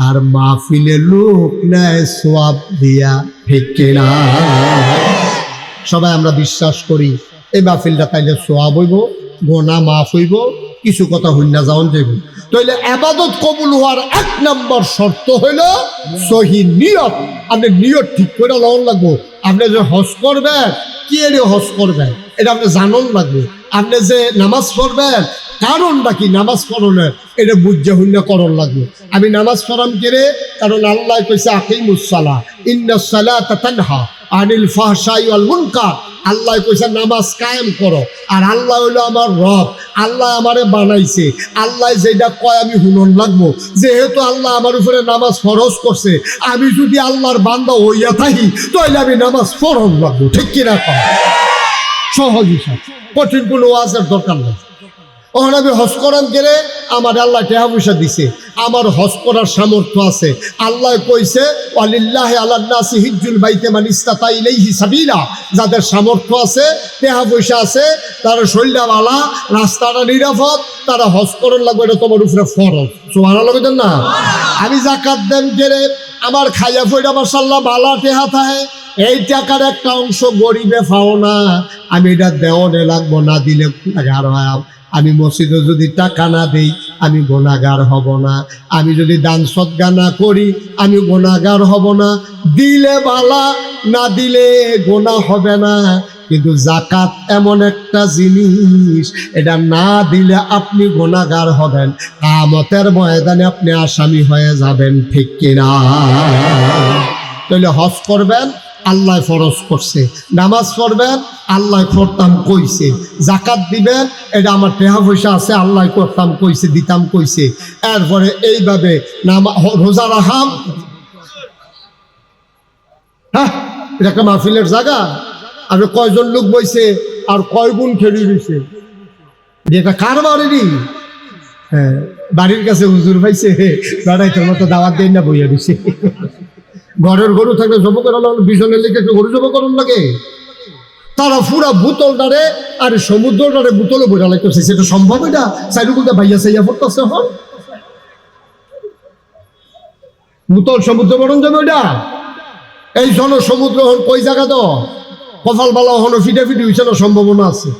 আর মাহফিলে লোক নেয় সোয়াব দিয়া। ঠিক কিনা? সবাই আমরা বিশ্বাস করি এই মাহফিলটা তাইলে সোয়াব হইব, গোনা মাফ হইব, কিছু কথা হইনা যাওন যাইব। তাইলে আবাদত কবুল হওয়ার 1 নম্বর শর্ত হইল সহি নিয়ত। আপনি নিয়ত ঠিক করে লওন লাগবো। আপনি যে হজ করবেন কি এর হজ করবেন এটা আপনি জানন লাগবে। আপনি যে নামাজ পড়বেন কারণটা কি নামাজ পড়নের এটা বুঝে হইনা করণ লাগবে। আমি নামাজ পড়াম কেরে কারণ আল্লাহ কইছে আকিমুস সালাহ ইন্নাস সালাতা তানহা আনিল ফাহশাই ওয়াল মুনকার। আল্লাহ কইছে নামাজ কায়েম করো। আর আল্লাহ হইলো আমার রব, আল্লাহ আমারে বানাইছে। আল্লাহ যেটা কয় আমি শুনন লাগবো। যেহেতু আল্লাহ আমার উপরে নামাজ ফরজ করছে, আমি যদি আল্লাহর বান্দা হইয়া থাকি তাহলে আমি নামাজ ফরজ লাগবো। ঠিক কিনা? সহজ হিসাব, কঠিন কোনো ওয়াজের দরকার নেই। ওখানে আমি হজ করাম গেলে আমার আল্লাহ টাকা পয়সা দিছে, আমার হজ করার সামর্থ্য আছে। আল্লাহ কইছে ওয়ালিল্লাহি আলান নাসি হিজ্জুল বাইতি মান ইসতাতা ইলাইহি সাবিলা। যাদের সামর্থ্য আছে, টাকা পয়সা আছে, তারা শরীরটা ভালো, রাস্তাটা নিরাপদ, তারা হজ করার লাগবে। এটা তোমার উপরে ফরজ। সুবহানাল্লাহ বলেন না? আমি যাকাত দেন গেলে আমার খাইয়া ফইরা মাশাআল্লাহ ভালো টাকা থাকে, এই টাকার একটা অংশ গরিবে পাও না, আমি এটা দেওয়ানে লাগবো, না দিলে গুনাহগার হয়। আমি মসজিদে যদি টাকা না দেই আমি গুনাহগার হব না। আমি যদি দান সদকা না করি আমি গুনাহগার হব না। দিলে বালা, না দিলে গুনাহ হবে না। কিন্তু যাকাত এমন একটা জিনিস, এটা না দিলে আপনি গুনাহগার হবেন, কিয়ামতের ময়দানে আপনি আসামি হয়ে যাবেন। ঠিক কিনা? তাহলে হজ করবেন আল্লাহ ফরজ করছে, নামাজ পড়বেন আল্লাহ করতাম কইছে, যাকাত দিবেন এটা আমার টাকা পয়সা আছে আল্লাহ করতাম কইছে, দিতাম কইছে। এরপরে এইভাবে রোজা রাখাম। হ্যাঁ, এটা একটা মাহফিলের জায়গা। আপনি কয়জন লোক বইছে আর কয় গুণ খেলি রয়েছে, এটা কার বাড়িরই? হ্যাঁ, বাড়ির কাছে হুজুর পাইছে, বেড়াইতের মতো দাওয়াত দেয় না, বইয়া দিছে। ঘরের গরু থাকলে জব করানো, বিছনের লিখে গরু জব করার লাগে। তারা পুরা বোতলটারে আর সমুদ্রটারে বোতলে বইরা লাগতেছে। সেটা সম্ভব? এটা সাইডুকুলটা ভাইয়া সাইয়া পড়তেছে। এখন বোতল সমুদ্র বরণ যাবে ওইটা। এই জন সমুদ্র হন কই জায়গা তো কপাল বালা হন ফিটাফিটি হয়েছে না, সম্ভাবনা আছে।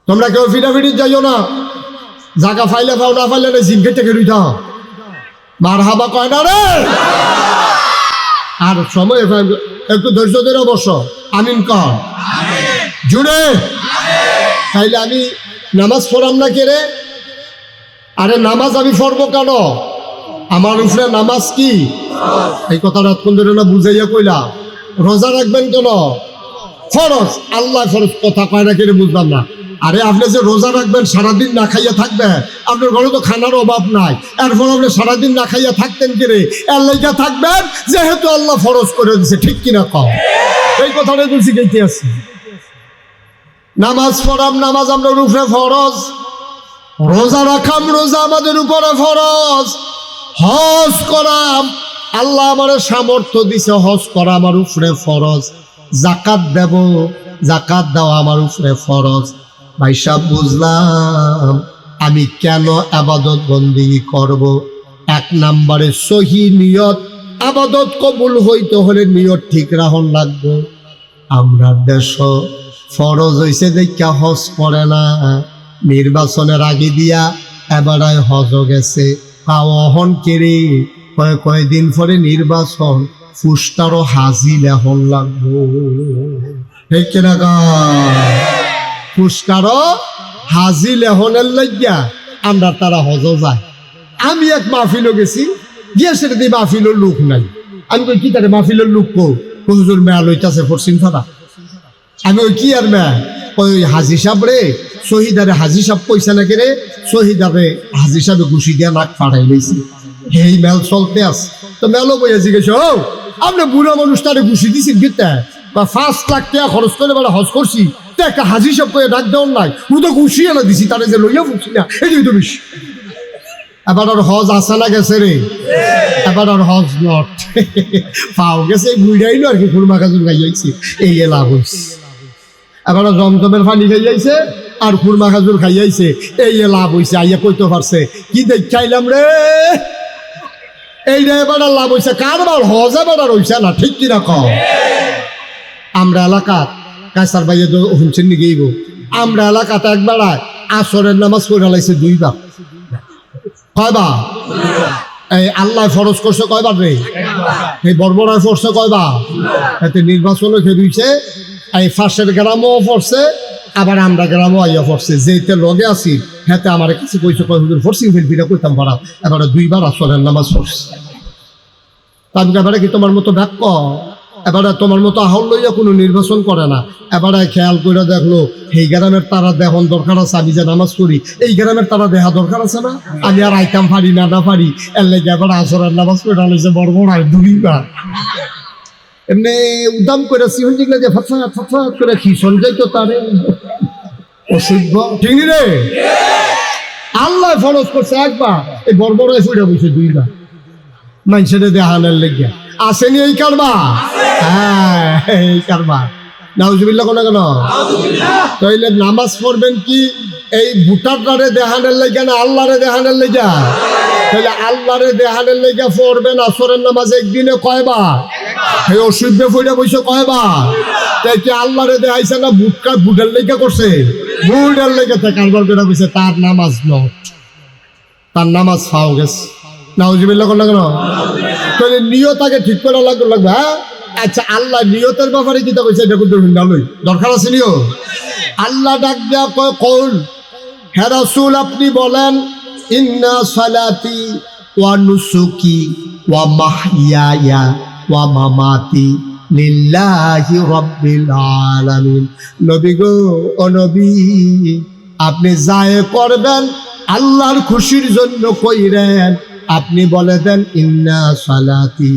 তোমরা কেউ ফিটাফিটি যাইও না। জায়গা ফাইলে পাও, না ফাইলে না জিনকে টেকে রুইতা মারহাবা কয় না রে। আর সময় একটু ধৈর্য ধরে বস। আমিন কর জুড়ে। তাইলে আমি নামাজ পড়াম না কে রে? আরে নামাজ আমি পড়বো কেন? আমার উপরে নামাজ কি? এই কথা রাতক্ষণ ধরে না বুঝাইয়া কইলা। রোজা রাখবেন কেন? ফরজ। আল্লাহ ফরজ কথা কয় না কে রে? বুঝলাম না। আরে আপনি যে রোজা রাখবেন, সারাদিন না খাইয়া থাকবেন, আপনার ঘরে তো খানার অভাব নাই, এরপর আপনি সারাদিন না খাইয়া থাকতেন কি রে? এর লাইগা থাকবেন যেহেতু আল্লাহ ফরজ করে দিছে, ঠিক কিনা কও? এই কথাটা তো শিখাইতে আছি। নামাজ পড়াম, নামাজ আমরা উপরে ফরজ। রোজা রাখাম, রোজা আমাদের উপরে ফরজ। হজ করাম, আল্লাহ আমার সামর্থ্য দিছে, হজ করা আমার উপরে ফরজ। জাকাত দেব, জাকাত দেওয়া আমার উপরে ফরজ। ভাই সাহেব, বুঝলাম আমি কেন আবাদত বন্দেগী করব। এক নম্বরে সহি নিয়ত। আবাদত কবুল হইতে হলে নিয়ত ঠিক রাখন লাগবে। আমরা দেশ ফরজ হইছে দেখা হজ করে না, নির্বাচনের আগে দিয়া এবারে হজ গেছে। কাওয়াহন কেড়ে কয়েকদিন পরে নির্বাচন, ফুসটারও হাজি লেহন লাগবো, ঠিক কিনা গা? ফুসকারও হাজি লেহনের লাগিয়া আমরা তারা হজ যায়। আমি এক মাহফিলও গেছি, গিয়ে সেটা দিয়ে মাহফিলের লোক নাই। আমি কই কি তারে মাহফিলের লোক হুজুর মেয়া লইতাছে পশ্চিম থানা। আমি ওই কি আর মেয়া, ওই হাজি সাহেব রে, শহীদারে হাজি সাহেব পয়সা না কেড়ে শহীদারে হাজি সাহেবে ঘুষি দিয়া নাক ফাড়াই লইছে। এই মেল চলতে আছে, তো মেলও বইয়া জিজ্ঞেস, ও আপনি বুড়া মানুষ তারে ঘুষি দিছি গীতা বা 5 লাখ টাকা খরচ করে বেড়া হজ করছি, তো একটা হাজি সাহেব করে ডাক দেওয়ার নাই, ও তো ঘুষি এনে দিছি, তারে যে লইয়া ফুটছি না, এই তো বেশি। এবার আর হজ আসা না গেছে রে, এবার আর হজ নট পাও গেছে, বুড়াই না আর কি খুরমা খাজুর খাইয়াইছে, এই লাভ হয়েছে। এবার জমজমের পানি খাইয়াইছে আর খুরমা খাজুর খাইয়াইছে, এই লাভ হয়েছে। আইয়া কইতে পারছে কি দেখাইলাম রে, এই রে এবার লাভ হয়েছে। কারবার হজ এবার আর হইছে না, ঠিক কিনা কও? আমরা এলাকাত কাছার বাইরে শুনছেন নি গেইব, আমরা এলাকাতে একবার আসরের নামাজ পড়ে লাইছে 2 বার। কয়বার? এই আল্লাহ ফরজ করছে কয়বার রে? এই বর্বরায় পড়ছে কয়বার? এতে নির্বাচনও খেলুইছে, এই ফাঁসের গ্রামও পড়ছে, আবার আমরা গ্রামও আইয়া পড়ছে। যেতে লগে আছি হেতে আমার কাছে কইছে, কয় হুজুর ফরসিং ফিলফিরা কইতাম পারা, এবারে 2 বার আসরের নামাজ পড়ছে। তাহলে এবারে কি তোমার মতো বাক্য, এবারে তোমার মতো আহল লইয়া কোনো নির্বাচন করে না। এবারে খেয়াল করে দেখলো, এই গ্রামের তারা দেখন দরকার আছে, আমি যে নামাজ পড়ি এই গ্রামের তারা দেখা দরকার আছে না, আমি আর আইতাম পারি না পারি, এর লেগে এবার আসরের নামাজ পড়ে আলাইছে বড় 2 বার। এমনি উদাম করে সিহন যেগুলো যে ফাঁফাত ফাঁফাত করে খিসন যাইতো তারে অসভ্য, ঠিক রে? আল্লাহ ফরজ করছে একবার, এই বড় ফুটে বসে 2 বার মানুষের দেহানের লেগে। আসেনি এই কারবা? হ্যাঁ, এই কারবা। নাউজুবিল্লাহ কোন কেন? তাইলে নামাজ পড়বেন কি এই ভুটারটারে দেহানের লেগে না আল্লাহরে দেহানের লেগে? তাহলে আল্লাহরে দেহানের লেগে পড়বেন আসরের নামাজ একদিনে কয়বার? এই অসুবিধে ফুটে বসে কয়বার? তাই কি আল্লাহরে দেখাইছে না বুটের লেগে করছে? বুটের লেগে কারবার করে বসে, তার নামাজ নট, তার নামাজ ফাও গেছে। নাউজুবিল্লাহ কোন কেন? তাহলে নিয়ত আগে ঠিক করে লাগবে। হ্যাঁ, আচ্ছা, আল্লাহ নিয়তের ব্যাপারে কি কইছে এটা কিন্তু ভালোই দরকার আছে। নিয়ত আল্লাহ ডাক দেয়া কৌল, হে রাসূল আপনি বলেন, ইন্না সালাতি ওয়া নুসুকি ওয়া মাহইয়ায়া ওয়া মামাতি লিল্লাহি রাব্বিল আলামিন। নবী গো, ও নবী, আপনি যায় করবেন আল্লাহর খুশির জন্য কইরেন। আপনি বলে দেন, ইন্না সালাতি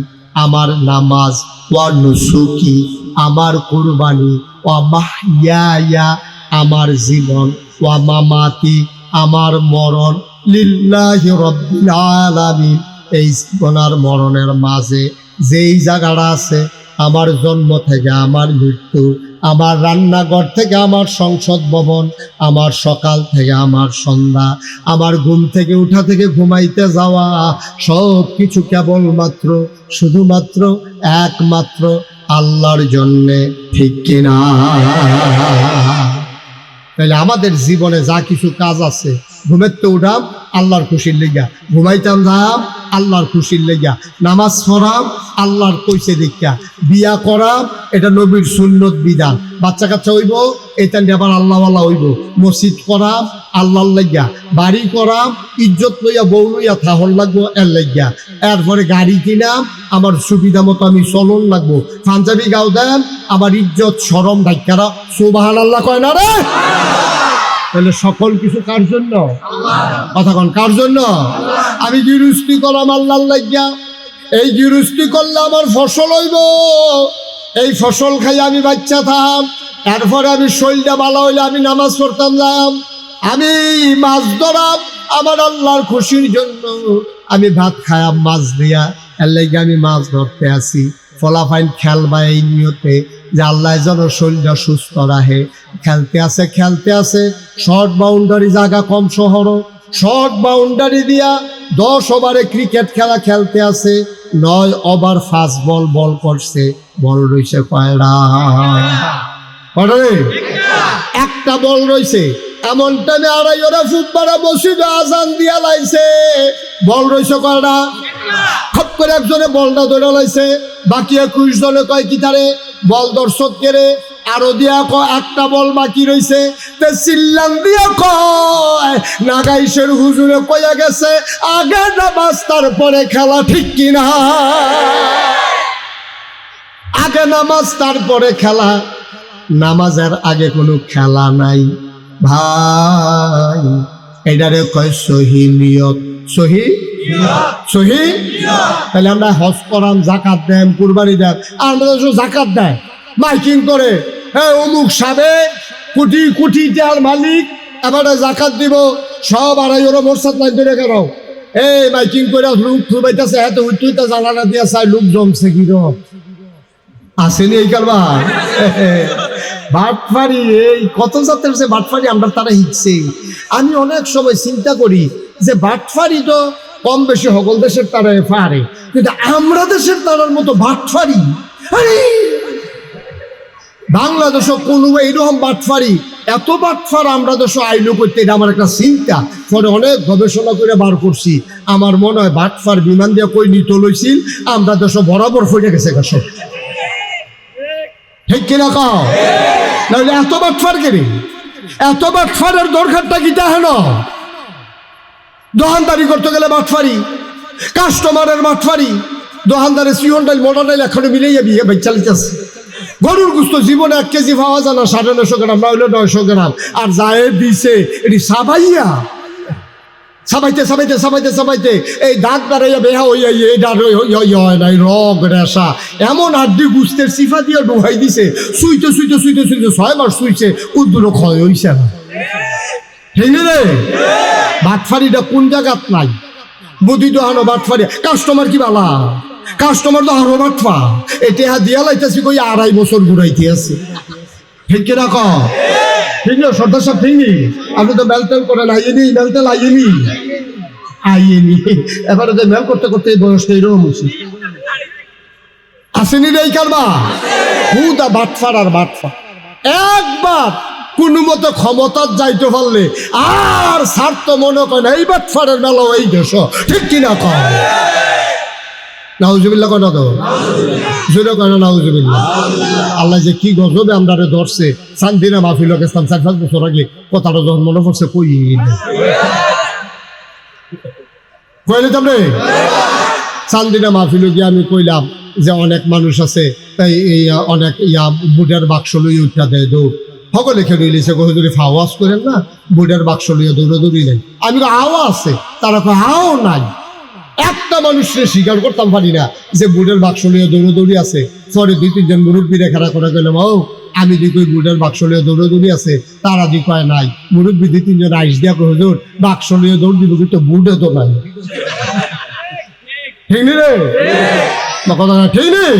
আমার নামাজ, ওয়া নুসুকি আমার কুরবানি, ওয়া মাহইয়ায়া আমার জীবন, ওয়া মামাতি আমার মরণ, লিল্লাহি রাব্বিল আলামিন। এই জীবন আর মরণের মাঝে যেই জায়গাটা আছে, আমার জন্ম থেকে আমার মৃত্যু, আমার রান্নাঘর থেকে আমার সংসদ ভবন, আমার সকাল থেকে আমার সন্ধ্যা, আমার ঘুম থেকে উঠা থেকে ঘুমাইতে যাওয়া, সব কিছু কেবলমাত্র শুধুমাত্র একমাত্র আল্লাহর জন্যে, ঠিক কিনা? তাহলে আমাদের জীবনে যা কিছু কাজ আছে, ঘুমেতে উঠাম আল্লাহর খুশির লেগা, ঘুমাইতাম যাম আল্লাহর খুশির লেগা, নামাজ পড়াম আল্লাহর কইছে দেখা, বিয়া করাম এটা নবীর সুন্নত বিধান, বাচ্চা কাচ্চা হইব এটা আবার আল্লাহওয়ালা হইব, মসজিদ করাম আল্লাহর লেগা, বাড়ি করাম ইজ্জত লইয়া বউ লইয়া থাহন লাগবো এর লেগা, এরপরে গাড়ি কিনাম আমার সুবিধা মতো আমি চলন লাগবো, পাঞ্জাবি গাও দেন আমার ইজ্জত শরম ঢাকারা সুবহানাল্লাহ কয় না রে? তাহলে সকল কিছু কার জন্য? কথা কন, কার জন্য? আমি গৃহস্থী করলাম আল্লাহর লাগিয়া, এই গৃহস্থী করলে আমার ফসল হইব, এই ফসল খাই আমি বাচ্চা থাম, তারপরে আমি শরীরটা ভালো হইলে আমি নামাজ পড়তাম যাম, আমি মাছ ধরাম আমার আল্লাহর খুশির জন্য, আমি ভাত খায়াম মাছ দিয়া, এর লাগে আমি মাছ ধরতে আসি। ফলাফাইন খেলবা এই নিয়তে যে আল্লাহ যেন শরীরটা সুস্থ রাখে। খেলতে আছে শর্ট বাউন্ডারি, জায়গা কম শহর, শর্ট বাউন্ডারি দিয়া 10 ওভারে ক্রিকেট খেলা খেলতে আছে, 9 ওভার ফাস্ট বল করছে, বল রয়েছে কয়টা? একটা বল রয়েছে। এমন টাইমে আড়াই ওরা ফুটবলা মসজিদে আজান দিয়া লাইছে, বল রয়েছে কয়টা? খপ করে একজনে বলটা ধরে লাইছে, বাকি 21 জনে কয় কি তারে বল দর্শক কেড়ে আরো দিয়া কয় একটা বল বাকি রয়েছে। তে চিল্লান দিয়া কয় নাগাইশের হুজুরে কইয়া গেছে আগে নামাজ তারপরে খেলা, ঠিক কিনা? আগে নামাজ তারপরে খেলা, নামাজের আগে কোনো খেলা নাই ভাই। এটারে কয় সহি নিয়ত। সহি সহি তাহলে আমরা হজ করাম, জাকাত দেন, কুরবানি দেন, আমরা জাকাত দেয় মাইকিং করে, হ্যাঁ অমুক সাবে কোটি কোটি টাকার মালিক, এবারে জাকাত দিব, সব আড়াই ওরা মোরসাদ নাই ধরে কেন এই মাইকিং করে লোক থুবাইতেছে, এত উঠতে জ্বালানা দিয়া চাই লোক জমছে কিরম আসেনি এই কারবা বাটফারি, এই কত জাতের সে বাটফারি আমরা তারা হিটছে। আমি অনেক সময় চিন্তা করি যে বাটফারি তো কম বেশি সকল দেশের তারা পারে, কিন্তু আমরা দেশের তারার মতো বাটফারি বাংলাদেশও কোনো এইরকম বাটফারি, এত বাটফার আমরা দেশ আইলো করতে, এটা আমার একটা চিন্তা। পরে অনেক গবেষণা করে বার করছি, আমার মনে হয় বাটফার বিমান দিয়ে কই নিত লইছিল, আমরা দেশ বরাবর ফিরে গেছে গেছ, ঠিক কিনা কাও? নাহলে এত বাটফার কেড়ে, এত বাটফারের দরকারটা কি তা হেন? দোকানদারি করতে গেলে বাটফারি, কাস্টমারের বাটফারি, দোকানদারের সিওন ডাইল মোটা ডাইল এখনো মিলেই বিয়ে বাচ্চা চালিতেছে। গরুর গুস্ত জীবনে 1 কেজি পাওয়া যায় না, 950 গ্রাম না হইলে 900 গ্রাম, আর যায় দিছে এটি সাবাইয়া, সাবাইতে সাবাইতে সাবাইতে সাবাইতে এই দাঁত দাঁড়াইয়া বেহা হইয়া হয় নাই রগ রেশা, এমন আড্ডি গুস্তের সিফা দিয়ে ডুবাই দিছে, শুইতে শুইতে শুইতে শুইতে 6 মাস শুইছে, উদ্দুরও ক্ষয় হইছে না, ঠিক রে? বাটফারিটা কোন জায়গাত নাই, বুদ্ধি তো হানো বাটফারি, কাস্টমার কি বালা, কাস্টমার তো আরো বাটফা, এটা দিয়া লাইতেছি কই 2.5 বছর ঘুরাইতে আছে, ঠিক কিনা ক? ঠিক না সর্দার সাহেব? ঠিক নেই? আপনি তো মেলটেল করেন, আইনি মেলটেল আইনি এবারে যে মেল করতে করতে এই বয়সটা এরকম হচ্ছে, আসেনি রে এই কারবা? হুদা বাটফার আর বাটফার। একবার কোনো মতো ক্ষমতার যাইতে পারলে আর স্বার্থ মনে করে এই বাটফারের মেলাও এই দেশ, ঠিক কিনা ক? নাউজুবিল্লাহ কয় না তো, জোরে কয় না নাউজুবিল্লাহ। আল্লাহ যে কি গজবে আমরা ধরছে, শান্তিনা মাহফিল গেছিলাম 4-5 বছর আগে, কথাটা যখন মনে পড়ছে কইলে তোমরে শান্তিনা মাহফিল গিয়ে আমি কইলাম যে অনেক মানুষ আছে এই অনেক বুটের বাক্স লইয়া উঠা দেয় দৌড়, সকলে খেলে লিছে যদি ফাওয়াজ করেন না, বুটের বাক্স লইয়া দৌড়াদৌড়ি নেই। আমি হাওয়া আছে, তারা হাও নাই। একটা মানুষের স্বীকার করতাম পারি না যে বুটের বাক্স লিয়ে দৌড়াদৌড়ি আছে। পরে 2-3 জন মুরব্বী রেখা করে গেলাম, ও আমি দি কই বুটের বাক্স লিয়ে দৌড়াদৌড়ি আছে, তারা দি কয় নাই। মুরব্বী 2-3 জন আইস দিয়া কই হুজুর বাক্স লিয়ে দৌড় দিব, কিন্তু বুটে তো নাই, ঠিক নি রে? কথা ঠিক নেই,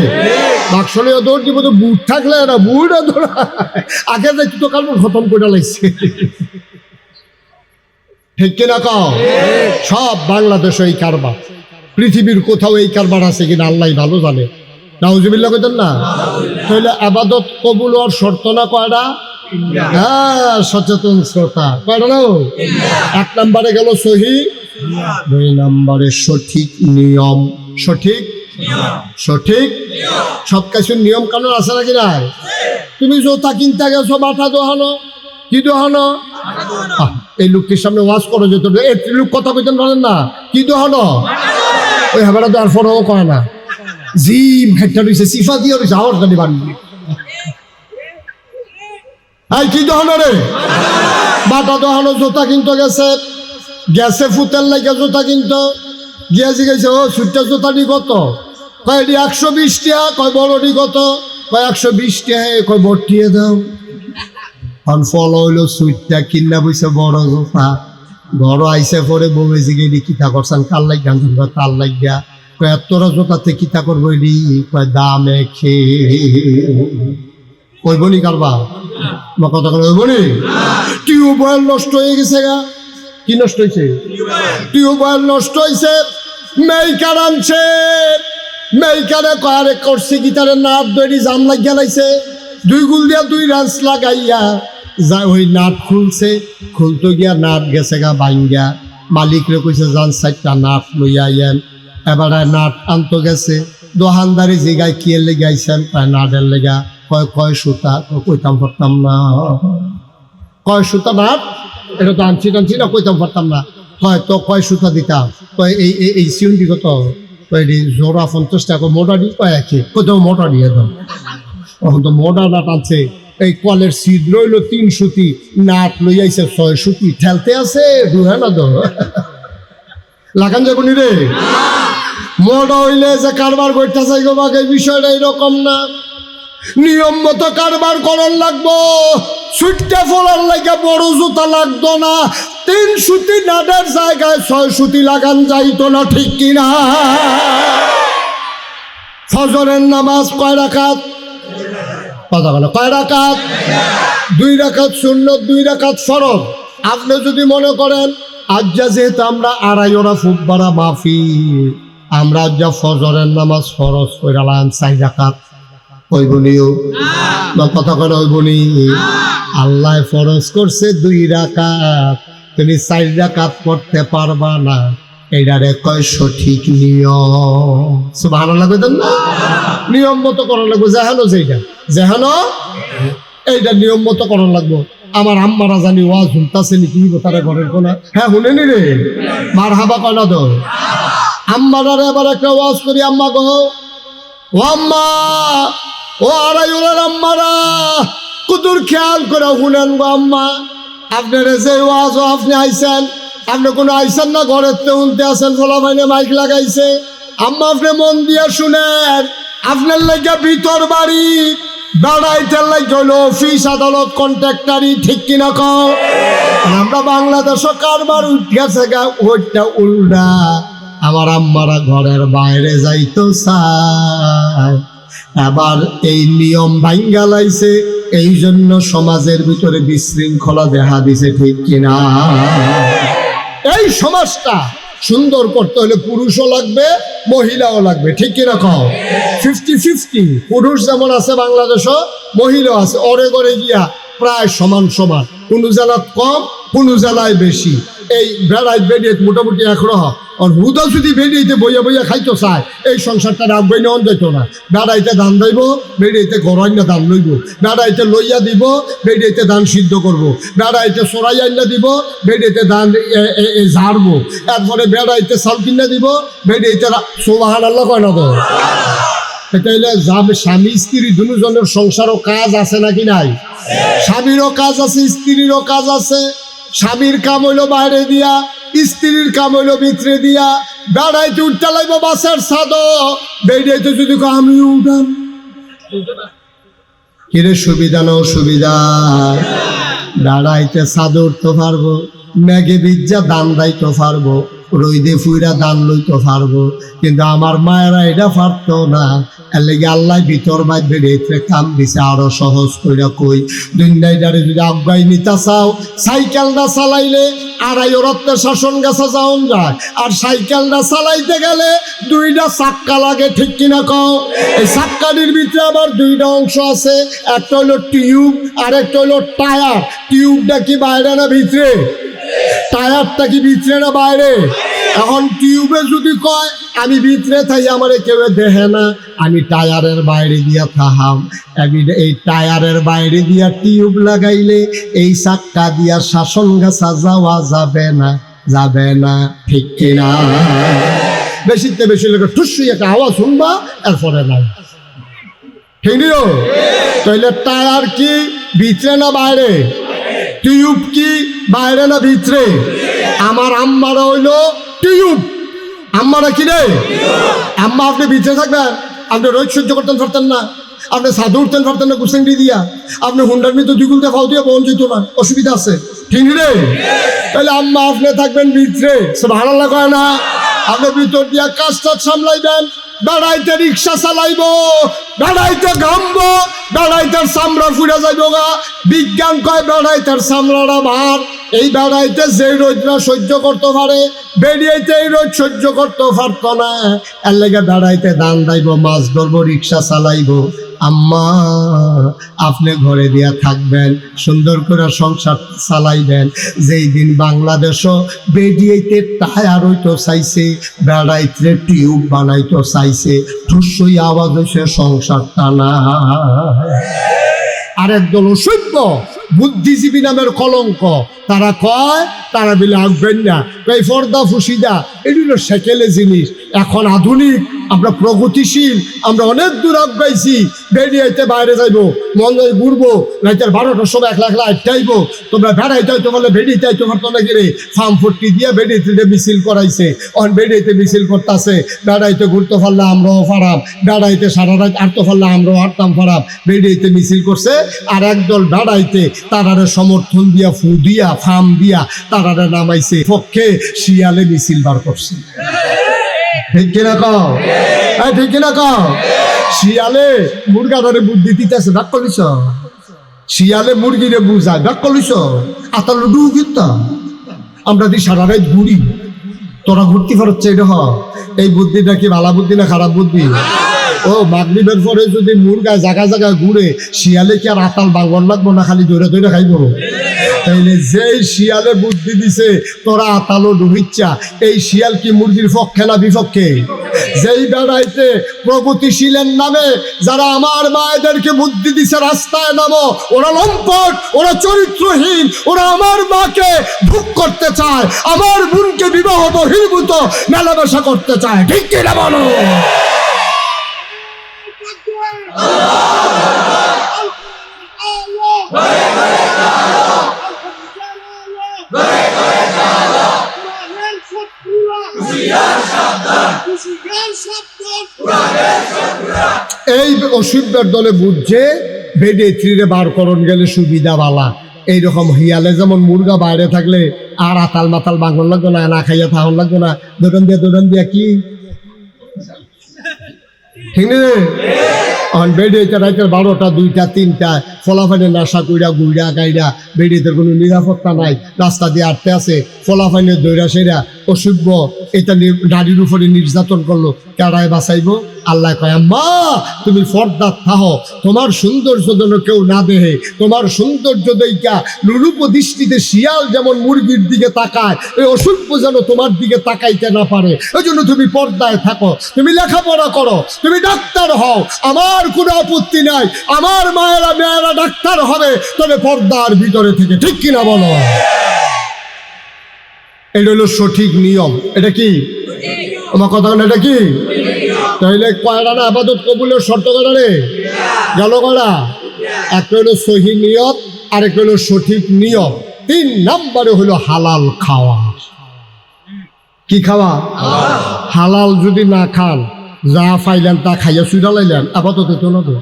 বাক্স লিয়ে দৌড় দিব তো বুট থাকলে না, বুটে দৌড়া আগে দেখি তো কাল খতম করে লাগছে, ঠিক কিনা কাও? সব বাংলাদেশ এই কারবার, পৃথিবীর কোথাও এই কারবার আছে কিনা আল্লাহ ভালো জানে। নাউজুবিল্লাহ কইতেন না? তাহলে আবাদত কবুল হওয়ার শর্ত না কয়টা? হ্যাঁ, সচেতন শ্রোতা কয়টা না? 1 নম্বরে গেল সহি, 2 নম্বরে সঠিক নিয়ম। সঠিক সঠিক সব কিছুর নিয়ম কানুন আছে নাকি নাই? তুমি জোতা কিনতে গেছো, বাটা দোহানো, কি দোহানো? এই লোকটির সামনে ওয়াজ করো যেত, এই লোক কথা কইতেন পারেন না, কি দোহানো? ওই হাবাটা তো আর ফোনও করে না, জিম খাইটা রয়েছে, সিফা দিয়ে রয়েছে, আওয়াজ গাড়ি বাড়ি, এই কি দোহানো রে? বাটা দোহানো জুতা কিনতে গেছে, গেছে ফুতের লাগে জুতা কিনতো, গিয়া জিজ্ঞেস ও ছুটটা জুতাটি কত? কয় এটি 120 টাকা। কয় বড়টি কত? কয় 120 টাকা। কয় বটিয়ে দাও। ফল হইলো সুইটটা কিনা বইছে বড় জুতা। ঘর আইসে পরে বউয়ে জিগে এটি কিতা করছেন, কাল লাগিয়া কাল লাগিয়া। কয় এতটা জুতাতে কিতা করবো এটি? কয় দামে ওইবনি কারবা কথা করে ওইবনি। টিউবওয়েল নষ্ট হয়ে গেছে গা। কি নষ্ট হয়েছে? টিউবওয়েল নষ্ট হয়েছে। মেইকার আনছে, মেইকারে কয়ারে করছে গিটারে নাট দড়ি জাম লাগিয়া লাইছে, 2 গুল দিয়া 2 রাঞ্চ লাগাইয়া যা ওই নাট খুলছে, খুলতে গিয়া নাট গেছে গা বাইঙ্গা। মালিকরে কইছে যান 4টা নাট লইয়া আইয়েন। এবারে নাট আনতে গেছে, দোকানদারি জিগায় কি এর লেগে আইছেন? কয় নাটের লেগা। কয় সুতা? কইতাম পারতাম না। কয় সুতা নাট? এটা তো আনছি টানছি না, কইতাম পারতাম না। হয় তো কয় সুতা দিতাম? কয় এই সিউন্ডি কত? কয় জোড়া 50 টাকা। মোটাডি? কয় একই। কোথাও মোটা দিয়ে দাও। তখন তো মোটা নাট আছে। এই কলের সিট লইলো 3 সুতি, নাট লই আইছে 6 সুতি, ঠেলতে আছে দুহে না দো লাগান যাবো নি রে। মোটা হইলে যে কারবার করতে চাই গো বাকে, বিষয়টা এরকম না। নিয়ম মতো কারবার করার লাগবো। সুইটটা ফলার লাগে বড় জুতা লাগতো না। 3 সুতি নাটের জায়গায় 6 সুতি লাগান যাইতো না, ঠিক কিনা? ফজরের নামাজ কয় রাকাত? কথা বলো, কয় রাকাত? 2 রাকাত সুন্নত, 2 রাকাত ফরজ। আপনি যদি মনে করেন আজ যেহেতু আমরা আড়াই ওরা ফুট বাড়া মাফি, আমরা যা ফজরের নামাজ ফরজ কইরালাম 4 রাকাত, ওইগুলিও কথা করে ওইগুলি আল্লাহ ফরজ করছে 2 রাকাত, তুমি 4 রাকাত পড়তে পারবা না। এইটারে কয় সঠিক নিয়ম। সুবহানাল্লাহ কইতেন না? নিয়ম মতো করা লাগবো। যেহানো যেইটা যেহানো এইটা নিয়ম মতো করা লাগবো। আমার আম্মারা জানি ওয়াজ শুনতাছে নি, কি তারা ঘরের কোনা? হ্যাঁ শুনেনি রে, মার হাবা কয় না তো। আম্মারা এবার একটা ওয়াজ করি। আম্মা গো, ও আম্মা, ও আড়াই ওলার আম্মারা, কুতুর খেয়াল করে শুনেন গো আম্মা। আপনার যে ওয়াজ আপনি আইছেন, আপনি কোনো আইছেন না, ঘরের তে উনতে আছেন, ফলা ভাইনে মাইক লাগাইছে। আম্মা আপনি মন দিয়ে শুনেন, আপনার লাগে ভিতর বাড়ি বেড়াইতে লাগে হইলো অফিস আদালত কন্ট্রাক্টারি, ঠিক কিনা কও? আমরা বাংলাদেশও কারবার উঠেছে গা, ওইটা উল্টা। আমার আম্মারা ঘরের বাইরে যাইতো চায়, আবার এই নিয়ম ভাঙ্গা লাইছে, এই জন্য সমাজের ভিতরে বিশৃঙ্খলা দেখা দিছে, ঠিক কিনা? এই সমাজটা সুন্দর করতে হলে পুরুষও লাগবে, মহিলাও লাগবে, ঠিক কিনা কও? 50-50। পুরুষ যেমন আছে বাংলাদেশও, মহিলাও আছে। অরে গড়ে গিয়া প্রায় সমান সমান, কোনো জেলায় কম, কোনো জেলায় বেশি। এই বেড়াই বেরিয়ে মোটামুটি একরকম। আর হুদা যদি বেরিয়েতে বইয়া বইয়া খাইতো চায়, এই সংসারটা রাখবই নেওয়া যেত না। বেড়াইতে ধান দেব, বেরিয়েতে গড়াই না ধান লইব, বেড়াইতে লইয়া দিব, বেরিয়েতে ধান সিদ্ধ করব, বেড়াইতে সরাই আইনা দিব, বেরিয়েতে ধান ঝাড়বো, এরপরে বেড়াইতে চাল কিনা দিব, বেরিয়েতে সুবহানাল্লাহ কয় না তো? এটা হইলে যাবে স্বামী স্ত্রী দুজনের সংসারও কাজ আছে নাকি নাই? স্বামীরও কাজ আছে, স্ত্রীরও কাজ আছে। স্বামীর কাম হইলো বাইরে দিয়া, স্ত্রীর কাম হইলো ভিতরে দিয়া। বেড়াইতে উঠতে লাগবো বাসের ছাদ, বেড়াইতে যদি আমি উঠাম, কিরে সুবিধা না অসুবিধা? বেড়াইতে ছাদ উঠতে পারবো, মেঘে বিজ্জা দান দাইতে পারবো, রইদে ফুইরা দান লইতে পারবো, কিন্তু আমার মায়েরা এটা পারতো না। এর লেগে আল্লাহ ভিতর বাইর বেড়ে কাম দিছে আরো সহজ কইরা। কই দুনিয়াটারে যদি আগাই নিতে চাও, সাইকেলটা চালাইলে আড়াই ওরত্বের শাসন গাছা যাওন যায়, আর সাইকেলটা চালাইতে গেলে 2টা চাক্কা লাগে, ঠিক কিনা কও? এই চাক্কাটির ভিতরে আবার 2টা অংশ আছে, একটা হইলো টিউব আর একটা হইলো টায়ার। টিউবটা কি বাইরে না ভিতরে? টায়ারটা কি ভিতরে না বাইরে? এখন টিউবে যদি কয় আমি ভিতরে থাই, আমারে কেউ দেখে না, আমি টায়ারের বাইরে দিয়া থাহাম। আমি এই টায়ারের বাইরে দিয়া টিউব লাগাইলে এই চাক্কা দিয়া শাসন গাছা যাওয়া যাবে না, যাবে না, ঠিক কিনা? বেশিতে বেশি লোক ঠুসি একটা আওয়াজ শুনবা, এরপরে নাই, ঠিক নিও? তাইলে টায়ার কি ভিতরে না বাইরে? টিউব কি বাইরে না ভিতরে? আমার আম্মারা হইলো টিউব। আম্মারা কি রে? আম্মা আপনি ভিতরে থাকবেন, আপনি রোদ সহ্য করতেন পারতেন না, আপনি সাধু উঠতেন পারতেন না কুসেঙ্গি দিয়া, আপনি হুন্ডার মধ্যে দুই গুলতে ফাও দিয়ে বহন যেত না, অসুবিধা আছে, ঠিক রে? তাহলে আম্মা আপনি থাকবেন ভিতরে, সুবহানাল্লাহ কয় না? আপনি ভিতর দিয়া কাজটা সামলাইবেন, বেড়াইতে রিক্সা চালাইব, বেড়াইতে ঘামবো, বেড়াইতের চামড়া ফুড়ে যাইব গা। বিজ্ঞান কয় বেড়াইতের চামড়াটা ভার। এই বেড়াইতে যে রোদরা সহ্য করতে পারে, বেরিয়েতে এই রোদ সহ্য করতে পারতো না। এর লেগে বেড়াইতে দান দাইব, মাছ ধরবো, রিক্সা চালাইব। আম্মা আপনি ঘরে দিয়া থাকবেন, সুন্দর করে সংসার চালাইবেন। যেই দিন বাংলাদেশও বেরিয়েতে টায়ার হইতো চাইছে, বেড়াইতে টিউব বানাইতো চাইছে, ঠুসই আওয়াজ হয়েছে সংসারটা না। আরেকদল অসভ্য বুদ্ধিজীবী নামের কলঙ্ক, তারা কয় তারা বিলে আঁকবেন না, এই ফর্দা ফুসিদা এগুলো সেকেলে জিনিস। এখন আধুনিক, আমরা প্রগতিশীল, আমরা অনেক দূর আগাইছি। বেরিয়েতে বাইরে যাইবো, মন্দির ঘুরবো, রাইতের 12টার সময় একলা একলা আটটাইব। তোমরা বেড়াইতে হইতো বলে বেরিয়েতে হইতো পারতো না কিরে, ফার্ম ফুটকি দিয়ে বেরিয়েতে মিছিল করাইছে। অন বেরিয়েতে মিছিল করতেছে, বেড়াইতে ঘুরতে পারলে আমরাও ফারাম, বেড়াইতে সারা রাত আটতে পারলে আমরাও হারতাম ফারাম। বেরিয়েতে মিছিল করছে, আর একদল বেড়াইতে তারারে সমর্থন দিয়া, ফু দিয়া, ফার্ম দিয়া তারারে নামাইছে, পক্ষে শিয়ালে মিছিল বার করছে। ঠিক কিনা কও? ঠিক কিনা কও? শিয়ালে মুরগারে বুদ্ধি দিতেছে, ডাক কলিস। শিয়ালে মুরগিরে বুঝায়, ডাক কলিস। আতাল ডু কিন্তু আমরা দি সারা রাত ঘুরি, তোরা ঘুরতে পারছে এটা। এই বুদ্ধিটা কি ভালো বুদ্ধি না খারাপ বুদ্ধি? ও মাগরিবের পরে যদি মুরগা জায়গা জায়গায় ঘুরে, শিয়ালে কি আর আতাল বাঙ্গন লাগবো না, খালি দৌড়ে দৌড়ে খাইব? তাইলে যেই শিয়ালে বুদ্ধি দিছে তোরা আতালো ডুবিচ্ছা, এই শিয়াল কি মুরগির পক্ষে না বিপক্ষে? যেই বেড়াইতে প্রগতিশীলের নামে যারা আমার মায়েদেরকে বুদ্ধি দিছে রাস্তায় নামো, ওরা লম্পট, ওরা চরিত্রহীন, ওরা আমার মাকে ভোগ করতে চায়, আমার বোনকে বিবাহ বহির্ভূত মেলামেশা করতে চায়। ঠিক কিনা বলো? এই অসভ্যের দলে বুঝছে বেডে থ্রিরে বার করণ গেলে সুবিধা বালা। এইরকম হিয়ালে যেমন মুরগা বাইরে থাকলে আর আতাল মাতাল বাঙন লাগতো না, না খাইয়া থাকুন লাগতো না, দোকান দিয়া কি ঠিক না? বেডিয়েতে রাইতের 12টা 2টা 3টা ফলাফাইনে নাশা কইরা গুইরা গাইরা, বেডিয়েতে কোনো নিরাপত্তা নাই, রাস্তা দিয়ে আটতে আছে, ফলাফাইনে দৈরা সেরা অসভ্য এটা নারীর উপরে নির্যাতন করলো, কারায় বাঁচাইব? আল্লাহ কয় আম্মা তুমি পর্দা থাহো, তোমার সৌন্দর্য যেন কেউ না দেহে, তোমার সৌন্দর্য দেখা লুলুপ দৃষ্টিতে শিয়াল যেমন মুরগির দিকে তাকায়, এই অসভ্য যেন তোমার দিকে তাকাইতে না পারে। ওই জন্য তুমি পর্দায় থাকো, তুমি লেখাপড়া করো, তুমি ডাক্তার হও, আমার কোনো আপত্তি নাই, আমার মেয়েরা ডাক্তার হবে, তবে পর্দার ভিতরে থেকে। ঠিক কিনা বলো? এটা হলো সঠিক নিয়ম। এটা কি আমার কথা? এটা কি? তাইলে কয়টা না আপাতত কবুলের শর্ত কয়টা রে? গেল কয়টা? একটা হলো সহি নিয়ত, আরেকটা হলো সঠিক নিয়ম, 3 নম্বরে হলো হালাল খাওয়া। কি খাওয়া? হালাল যদি না খান, যা পাইলেন তা খাইয়া সুইরা লাইলেন, আপাতত তো না। তো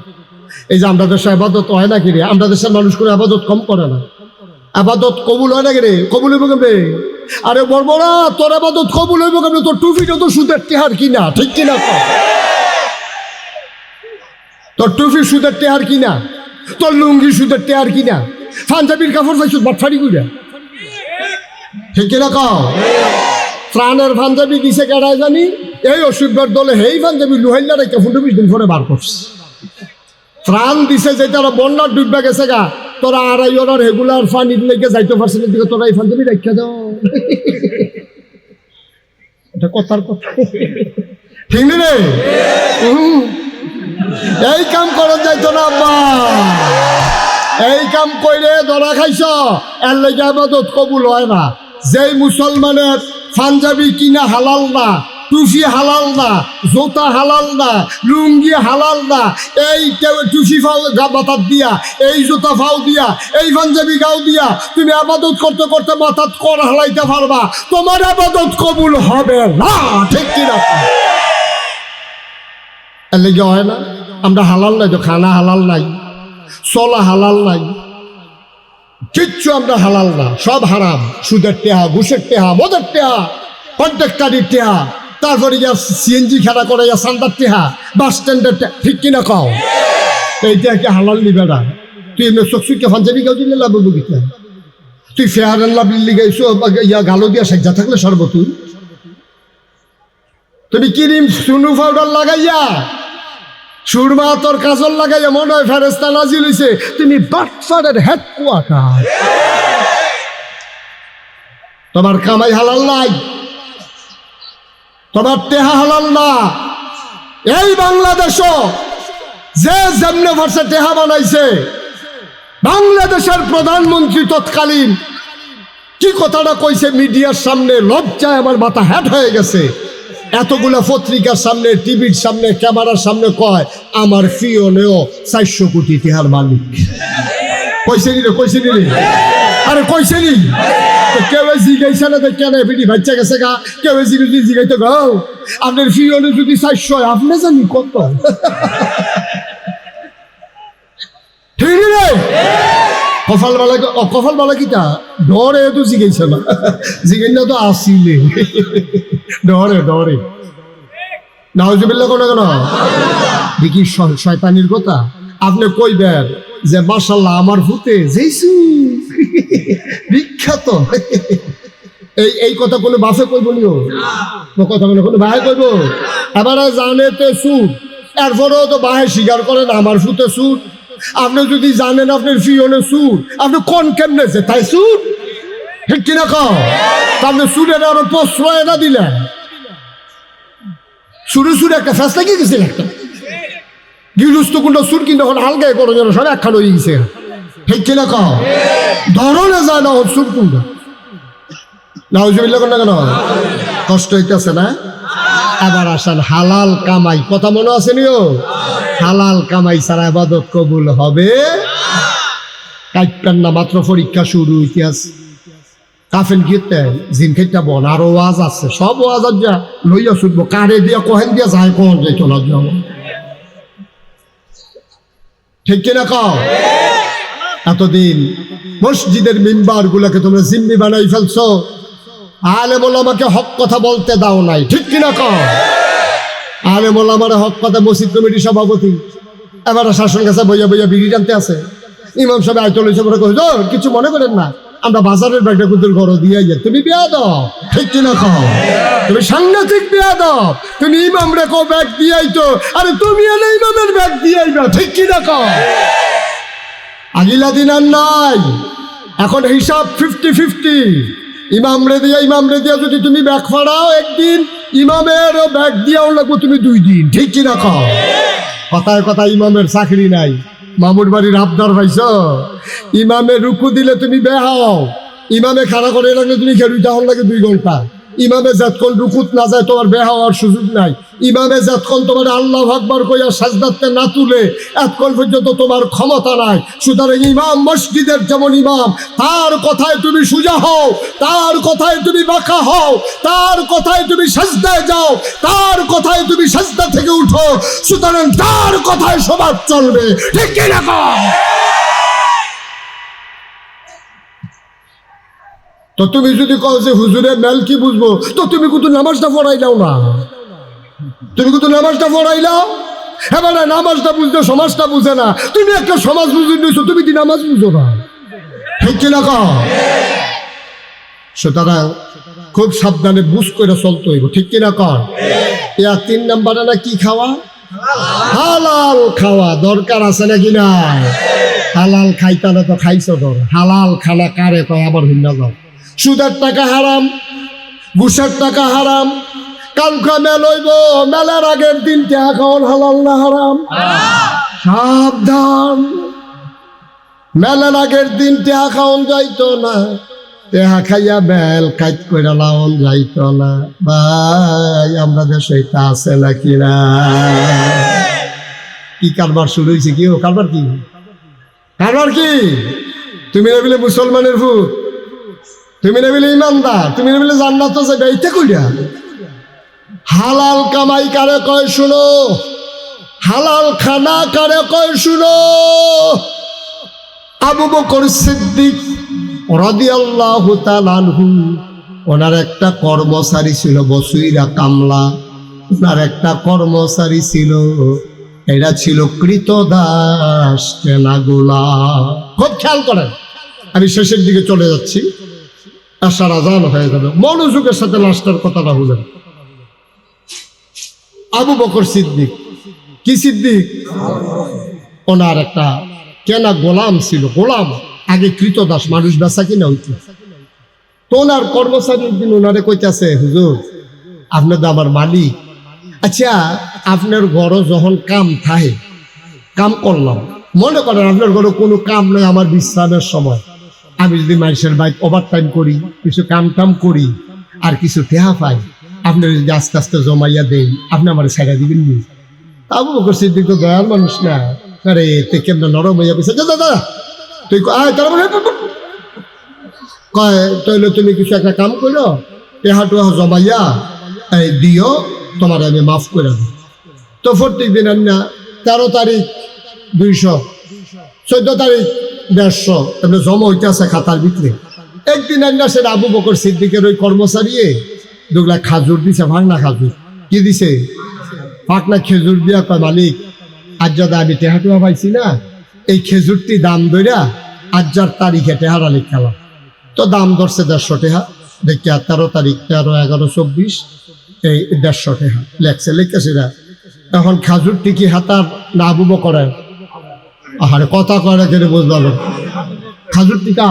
এই যে আমরা দেশে আবাদত হয় না কি রে? আমরা দেশের মানুষ করে আবাদত কম করে না, আবাদত কবুল হয় না কি রে? কবুল হইব কেমনে? আরে বর্বরা, তোর আবাদত কবুল হইব কেমনে? তোর টুপিটা তো সুদের টেহার কিনা, ঠিক কিনা? তোর টুপি সুদের টেহার কিনা, তোর লুঙ্গি সুদের টেহার কিনা, পাঞ্জাবির কাপড় পাইছ বাটফারি কইরা, ঠিক কিনা? কও প্রাণের পাঞ্জাবি দিছে কেডায় জানি? এই অসভ্যের দলে হেই পাঞ্জাবি লুহাইলা রেখে 15-20 দিন পরে বার করছে। প্রাণ দিছে যে তারা বন্যার ডুববা গেছে গা, তোরা আড়াই ওনার রেগুলার পানির লেগে যাইতে পারছে না, দিকে তোরা এই পাঞ্জাবি রেখে দাও। এটা কথার কথা, ঠিক রে? এই কাম করা যাইতো না আব্বা, এই কাম কইরে ধরা খাইছ, এর লেগে আবাদত কবুল হয় না। যেই মুসলমানের পাঞ্জাবি কিনা হালাল না, টুফি হালাল না, জোতা হালাল না, লুঙ্গি হালাল না, এই টুফি ফাও মাথাত দিয়া, এই জুতা ফাও দিয়া, এই পাঞ্জাবি গাও দিয়া তুমি আবাদত করতে করতে মাথাত কর হালাইতে পারবা, তোমার আবাদত কবুল হবে না। ঠিক কিনা? এর লেগে হয় না আমরা হালাল নাই তো, খানা হালাল নাই, চলা হালাল নাই, কিচ্ছু আমরা হালাল না, সব হারাম। সুদের টেহা, ঘুষের টেহা, মদের টেহা, কন্ট্রাক্টারির টেহা, তারপরে গিয়া সিএনজি খেলা করে সান্দার টেহা, বাস স্ট্যান্ডের টেহা। ঠিক কিনা কও? এইটা কি হালাল নিবে না? তুই এমনি চকচুকে পাঞ্জাবি গাও দিলে লাভ বুকিতে, তুই ফেয়ার অ্যান্ড লাভলি গাইছো ইয়া গালো দিয়া সাজ্জা থাকলে সর্ব, তুমি ক্রিম সুনু পাউডার লাগাইয়া, সুরমা তোর কাজল লাগাইয়া মনে হয় ফেরেস্তা নাজিল হইছে, তুমি বাটফারের হেডকোয়ার্টার। তোমার কামাই হালাল নাই, তোমার টেহা হালাল না। এই বাংলাদেশও যে যেমনে ভার্সে টেহা বানাইছে, বাংলাদেশের প্রধানমন্ত্রী তৎকালীন কি কথাটা কইছে মিডিয়ার সামনে, লজ্জায় আমার মাথা হ্যাট হয়ে গেছে। এতগুলা পত্রিকার সামনে, টিভির সামনে, ক্যামেরার সামনে কয় আমার ফিওনেও 400 কোটি টিহার মালিক। কইছে নি রে? কইছে নি রে? আরে কইছে নি? কেউ জিগাইছে না? কেন বিডি বাচ্চা গেছে গা? কেউ জিগাইতে গাও আপনার ফিওনে যদি 400 হয়, আপনি জানি কত? ঠিক রে? কফাল বালা কিতা ডরে তো জিগাইছে না, জিগাই না তো আসিলে ডরে ডরে নাউজুবিল্লাহ কোন কেন দেখি শয়তানির কথা। আপনি কইবেন যে মাশাআল্লাহ আমার ভূতে যেইছু বিখ্যাত, এই কথা কোনো বাসে কইব নিও, কথা কোনো ভাই কইব? এবারে জানে তো সুর, এরপরেও তো বাহে স্বীকার করেন আমার ভূতে সুর। আপনি যদি জানেন আপনার ফিওনে সুর, আপনি কোন কেমনে যে তাই সুর? ঠিক কিনা কও? আপনি সুরের আরো প্রশ্রয় না দিলেন, সুরে সুরে একটা ফেসলা কি গেছিল, একটা গিরুস্ত কোনটা সুর কিন্তু এখন আলগায় করো যেন সব একখান হয়ে গেছে। ঠিক কিনা কও? ধরনে যায় না সুর কোনটা। নাউজুবিল্লাহ কোনটা কেন? কষ্ট হইতেছে না? এবার আসেন হালাল কামাই, কথা মনে আছে নিও? হালাল কামাই ছাড়া ইবাদত কবুল হবে কাইপেন না, মাত্র পরীক্ষা শুরু ইতিহাস কাফেন গিয়েতে জিন খেটা বন আরো ওয়াজ আছে, সব ওয়াজ যা লইয়া শুনবো, কারে দিয়া কোহেন দিয়া যায় কোন যাই চলা যাব। ঠিক কিনা কও? এতদিন মসজিদের মিম্বার গুলাকে তোমরা জিম্মি বানাই ফেলছো, আলেম ওলামাকে হক কথা বলতে দাও নাই। ঠিক কিনা কও? আলেম ওলামার হক কথা মসজিদ কমিটির সভাপতি এবার শাসন কাছে বইয়া বইয়া বিড়ি টানতে আছে, ইমাম সাহেব আয়তল হিসেবে কিছু মনে করেন না, আমরা বাজারের ব্যাগটা কুতুর ঘর দিয়ে যাই। তুমি বিয়া দাও। ঠিক কিনা কও? তুমি সাংঘাতিক বিয়া দাও, তুমি ইমাম রেখো ব্যাগ দিয়াই তো, আরে তুমি এলে ইমামের ব্যাগ দিয়াই না। ঠিক কিনা কও? আগিলা দিন আর নাই, এখন হিসাব 50-50। ইমাম রে দিয়া যদি তুমি ব্যাগ ফাড়াও একদিন, ইমামের ব্যাগ দিয়াও লাগবো তুমি 2 দিন। ঠিক কিনা কও? কথায় কথা ইমামের চাকরি নাই, মামুর বাড়ির আবদার পাইছ। ইমামে রুকু দিলে তুমি বেহাও, ইমামে খাড়া করে লাগলে তুমি খেলুইতে হল লাগে 2 ঘন্টা। ইমামে যতক্ষণ রুকুত না যায় তোমার বেহা হওয়ার সুযোগ নাই। ইমামে যতক্ষণ তোমার আল্লাহু আকবার কইয়া সাজদাতে না তুলে এতক্ষণ পর্যন্ত তোমার ক্ষমতা নাই। সুতরাং ইমাম মসজিদের যেমন ইমাম, তার কথায় তুমি সুজা হও, তার কথায় তুমি বাঁকা হও, তার কথায় তুমি সাজদায় যাও, তার কথায় তুমি সাজদা থেকে উঠো। সুতরাং তার কথায় সমাজ চলবে। ঠিক কিনা কও? তো তুমি যদি কও যে হুজুরের মেল কি বুঝবো, তো তুমি কিন্তু নামাজটা পড়াইলাও না, তুমি কিন্তু নামাজটা পড়াইলাও। এবার নামাজটা বুঝতে সমাজটা বুঝে না, তুমি একটা সমাজ বুঝে নিয়েছো, তুমি কি নামাজ বুঝো না? ঠিক কিনা কও? সুতরাং খুব সাবধানে বুঝ করে চলতে হইব। ঠিক কিনা কও? 3 নম্বরে না কি খাওয়া? হালাল খাওয়া দরকার আছে নাকি না? হালাল খাইতালে তো খাইছো ধর, হালাল খানা কারে কয় আবার ভিন্ন যাও। সুদের টাকা হারাম, ঘুষের টাকা হারাম, কালকা মেল হইব, মেলার আগের দিন টাকা খাওয়ান হালাল না হারাম? সাবধান, মেলার আগের দিন টাকা খাওয়ান যাইতো না, তেহা খাইয়া বেল কাইট কইরা লাউন যাইত না ভাই আমরা দেশে এটা আছে নাকি না কি কারবার শুরু হয়েছে কি ও কারবার কি তুমি না বলে মুসলমানের ভূত তুমি না বলে ইমানদার তুমি না বলে জান্নাত যাবে এইটা কইরা হালাল কামাই কারে কয় শুনো হালাল খানা কারে কয় শুনো আবু বকর সিদ্দিক রাদিয়াল্লাহু তাআলা আনহু ওনার একটা কর্মচারী ছিল বসুইরা কামলা ওনার একটা কর্মচারী ছিল এটা ছিল কৃতদাস কেনাগুলা খুব খেয়াল করেন আমি শেষের দিকে চলে যাচ্ছি আশার আজান হয়ে যাবে মনোযোগের সাথে লাস্টের কথাটা বলেন আবু বকর সিদ্দিক কি সিদ্দিক ওনার একটা কেনা গোলাম ছিল গোলাম আগে কৃতদাস মানুষ বেচা কিনা হইত তো ওনার কর্মচারী একদিন ওনারে কইতেছে হুজুর আপনি তো আমার মালিক আচ্ছা আপনার ঘরও যখন কাম থাকে কাম করলাম মনে করেন আপনার ঘরে কোনো কাম নেই আমার বিশ্রামের সময় আমি যদি মানুষের বাইক ওভার টাইম করি কিছু কাম টাম করি আর কিছু টেহা পাই আপনি যদি আস্তে আস্তে জমাইয়া দেই আপনি আমার ছেড়ে দিবেন নি আবু বকর সিদ্দিক তো দয়ার মানুষ না আরে তুই কেমন নরম হইয়া গেছে দাদা তুই কয় তাইলে তুমি কিছু একটা কাম করো টেহাটু জমাইয়া দিও তোমার আমি মাফ করে দেব তো প্রত্যেক দিন না 13 তারিখ 200 14 তারিখ 150 এমনি জমা হইতে আছে খাতার ভিতরে একদিন না সেটা আবু বকর সিদ্দিকের ওই কর্মচারী দুগুলা খাজুর দিছে ভাঙনা খাজুর কি দিছে ফাঁকনা খেজুর দিয়া কয় মালিক আজ যদি আমি টেহাটুয়া পাইছি না এই খেজুরটি দাম দইরা আজ তারিখে টেহারা লিখালাম তো দাম ধরছে 150 টেহা দেখিয়া 13 তারিখ 13, 11, 24 এই 150 টেহা লেখছে লিখেছে না এখন খাজুরটি কি হাতার না আবু বকরের আরে কথা করে কেন বুঝলাম খাজুরটি কা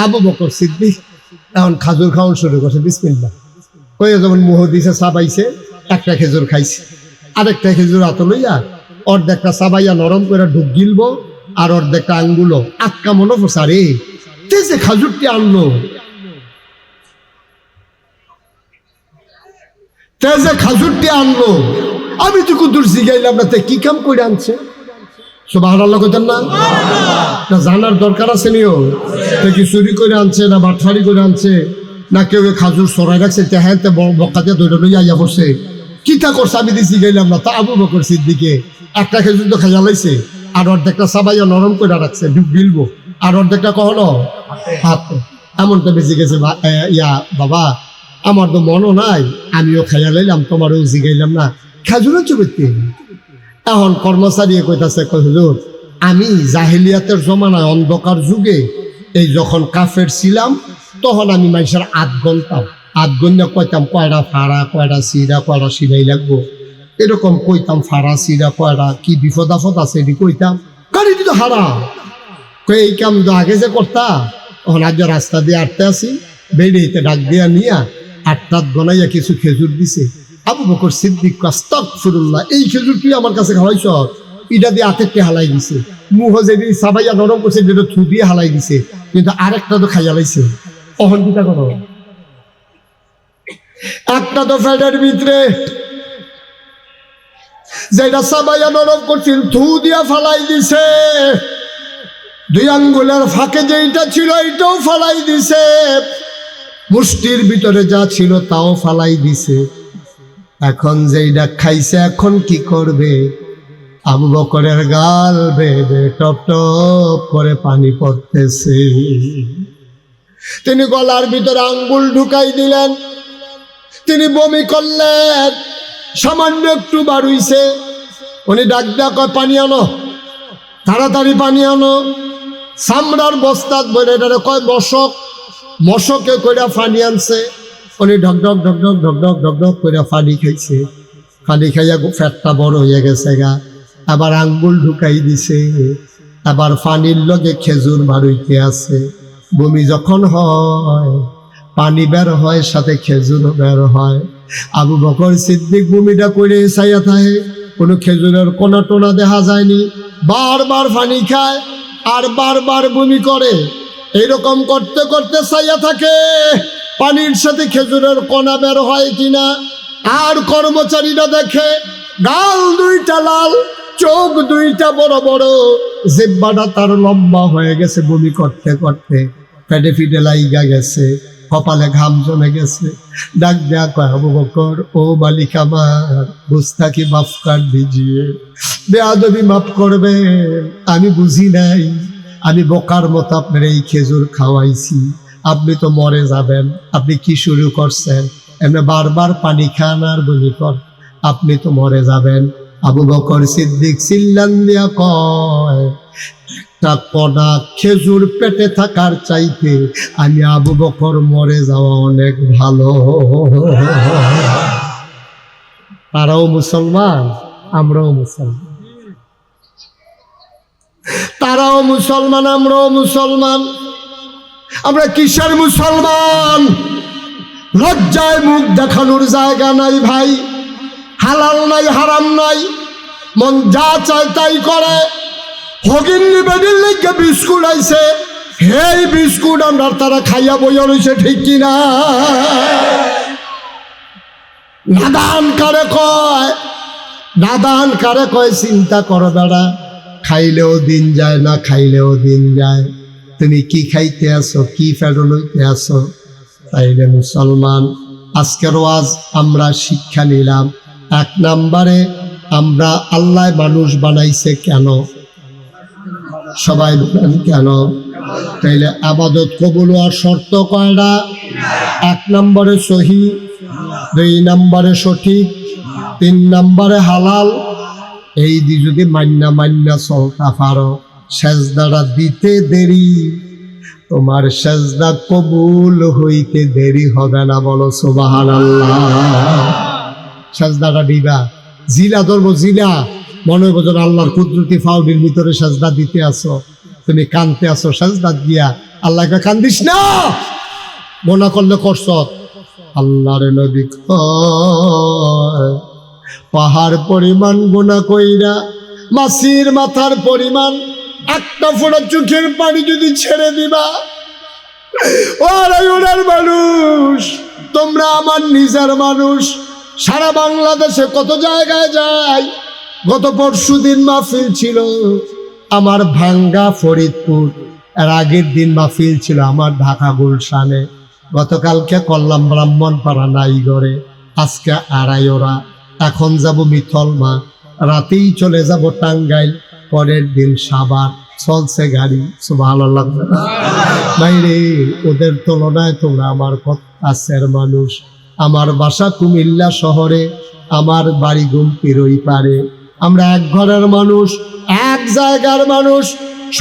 আবু বকর সিদ্দিক এখন খাজুর খাওয়ান শুরু করছে বিসমিল্লাহ কয়ে যেমন মুহ দিছে চাবাইছে একটা খেজুর খাইছে আরেকটা খেজুর হাতে লইয়া অর্ধেকটা চাবাইয়া নরম করে ঢুক গিলব আর অর্ধেকটা আঙ্গুলো আটকা মনে পড়ছে রে তে যে খাজুরটি আনলো তে যে খাজুরটি আনলো আমি তো কুদুর জিগাইলাম না তে কি কাম করে আনছে সুবহানাল্লাহ কইতেন না জানার দরকার আছে নিও তে কি চুরি করে আনছে না বাটফারি করে আনছে না কেউ খাজুর সরাই রাখছে তে হ্যাঁ বক্কাতে দৌড়ে লইয়া আইয়া বসে কিতা করছে আমি দিছি গেলাম না তা আবু বকর সিদ্দিকে একটা খেজুর তো খাইয়া লাইছে আর অর্ধেকটা সাবাইয়া নরম করে রাখছে গিলবো আর অর্ধেকটা কখনো হাতে এমনটা বেঁচে গেছে ইয়া বাবা আমার তো মনও নাই আমিও খাইয়া লাইলাম তোমারও জিগাইলাম না খেজুরও চুবিতে এখন কর্মচারী কইতাছে হুজুর আমি জাহেলিয়াতের জমানায় অন্ধকার যুগে এই যখন কাফের ছিলাম তখন আমি মানুষের 8 ঘন্টা কইতাম কয়টা ফাড়া কয়টা সিরা কয়টা সিলাই লাগবো এরকম কইতাম ফাড়া সিরা কয়টা কি বিপদ আপদ আছে এটি কইতাম গাড়ি তো হারাম এই কাম তো আগে যে করতা তখন আজ রাস্তা দিয়ে আটতে আসি বেরিয়েতে ডাক দিয়া নিয়া 8 গনাইয়া কিছু খেজুর দিছে আবু বকর সিদ্দিক আস্তাগফিরুল্লাহ এই খেজুর তুই আমার কাছে খাওয়াইছ ইটা দিয়ে আতেরটে হালাই দিছে মুহ যেদি সাবাইয়া নরম করছে যেটা থু দিয়ে হালাই দিছে কিন্তু আরেকটা তো খাইয়া লাইছে অহন কিটা করো একটা তো ফ্যাটের ভিতরে যেটা সাবাইয়া নরম করছিল থু দিয়া ফালাই দিছে 2 আঙ্গুলের ফাঁকে যেটা ছিল এটাও ফালাই দিছে মুষ্টির ভিতরে যা ছিল তাও ফালাই দিছে এখন যেইটা খাইছে এখন কি করবে আবু বকরের গাল বেয়ে টপ টপ করে পানি পড়তেছে তিনি গলার ভিতরে আঙ্গুল ঢুকাই দিলেন তিনি বমি করলেন সামান্য একটু বার হইছে উনি ডাক কয় পানি আনো তাড়াতাড়ি পানি আনো চামড়ার বস্তাত বলে এটারে কয় মশকে কইরা পানি আনছে উনি ঢক ঢক ঢক ঢক ঢক ঢক ঢক ঢক করে পানি খাইছে পানি খাইয়া ফ্যাটটা বড় হয়ে গেছে গা আবার আঙ্গুল ঢুকাই দিছে আবার পানির লগে খেজুর বাড়ইতে আছে বমি যখন হয় পানি বের হয় সাথে খেজুরও বের হয় আবু বকর সিদ্দিক বমিটা করে চাইয়া থাকে কোনো খেজুরের কোনা টোনা দেখা যায়নি বারবার পানি খায় আর বারবার বমি করে এইরকম করতে করতে চাইয়া থাকে পানির সাথে খেজুরের কণা বের হয় কিনা। আর কর্মচারীরা দেখে গাল দুইটা লাল, চোখ দুইটা বড় বড়, জিহ্বাটা তার লম্বা হয়ে গেছে, বমি করতে করতে পেটে ফিটে লাইগা গেছে, কপালে ঘাম জমে গেছে। ডাক দেয়া কয়, আবু বকর, ও মালিক আমার, গুস্তাখি মাফ কর দিজিয়ে, বেয়াদবি মাফ করবে, আমি বুঝি নাই, আমি বোকার মতো আপনার এই খেজুর খাওয়াইছি, আপনি তো মরে যাবেন, আপনি কি শুরু করছেন, এমনি বারবার পানি খান আর বমি কর, আপনি তো মরে যাবেন। আবু বকর সিদ্দিক চিল্লান দিয়া কয়, একটা কণা খেজুর পেটে থাকার চাইতে আমি আবু বকর মরে যাওয়া অনেক ভালো। তারাও মুসলমান, আমরাও মুসলমান, তারাও মুসলমান, আমরাও মুসলমান। আমরা কিসের মুসলমান? লজ্জায় মুখ দেখানোর জায়গা নাই ভাই, হালাল নাই, হারাম নাই, মন যা চায় তাই করে। হগিন্নি বেডির লেগে বিস্কুট আইছে, হেই বিস্কুট আমরা তারা খাইয়া বইয়া রয়েছে, ঠিক কিনা? নাদান কারে কয়, নাদান কারে কয়, চিন্তা করো বেড়া, খাইলেও দিন যায়, না খাইলেও দিন যায়, তুমি কি খাইতে আসো, কি ফেরো লইতে আসো? তাইলে মুসলমান, আজকের ওয়াজ আমরা শিক্ষা নিলাম। এক নম্বরে, আমরা আল্লাহ মানুষ বানাইছে কেন? সবাই বলেন কেন? তাইলে আবাদত কবুল হওয়ার শর্ত কয়টা? এক নম্বরে সহি, দুই নম্বরে সঠিক, তিন নম্বরে হালাল। এই দি যদি মান্না চলতা পারো, সেজদাটা দিতে দেরি, তোমার সেজদা কবুল হইতে দেরি হবে না। বলো সুবহানাল্লাহ। সেজদাটা দিবা, জিলা ধরবো, জিলা মনে বোঝো আল্লাহর কুদরতি ফাউডির ভিতরে সেজদা দিতে আসো, তুমি কানতে আসো, সেজদা দিয়া আল্লাহকে কান্দিস না, গোনা করলে করছ। আল্লাহর নবী কয়, পাহাড় পরিমাণ গোনা কইরা মাছির মাথার পরিমাণ একটা ফোঁটা চোখের পানি যদি ছেড়ে দিবা, ওরার মানুষ, তোমরা আমার নিজের মানুষ। সারা বাংলাদেশে কত জায়গায় যাই, গত পরশু দিন মাহফিল ছিল আমার ভাঙ্গা ফরিদপুর, এর আগের দিন মাহফিল ছিল আমার ঢাকা গুলশানে, গতকালকে করলাম ব্রাহ্মণপাড়া নাইগড়ে, আজকে আড়াইওরা, এখন যাব মিথলমা, রাতেই চলে যাব টাঙ্গাইল, পরের দিন সাভার, চলছে গাড়ি। ভালো লাগবে না ভাই রে? ওদের তুলনায় তোমরা আমার কাছের মানুষ। আমার বাসা কুমিল্লা শহরে, আমার বাড়ি গুমতির ওই পারে, আমরা এক ঘরের মানুষ, এক জায়গার মানুষ।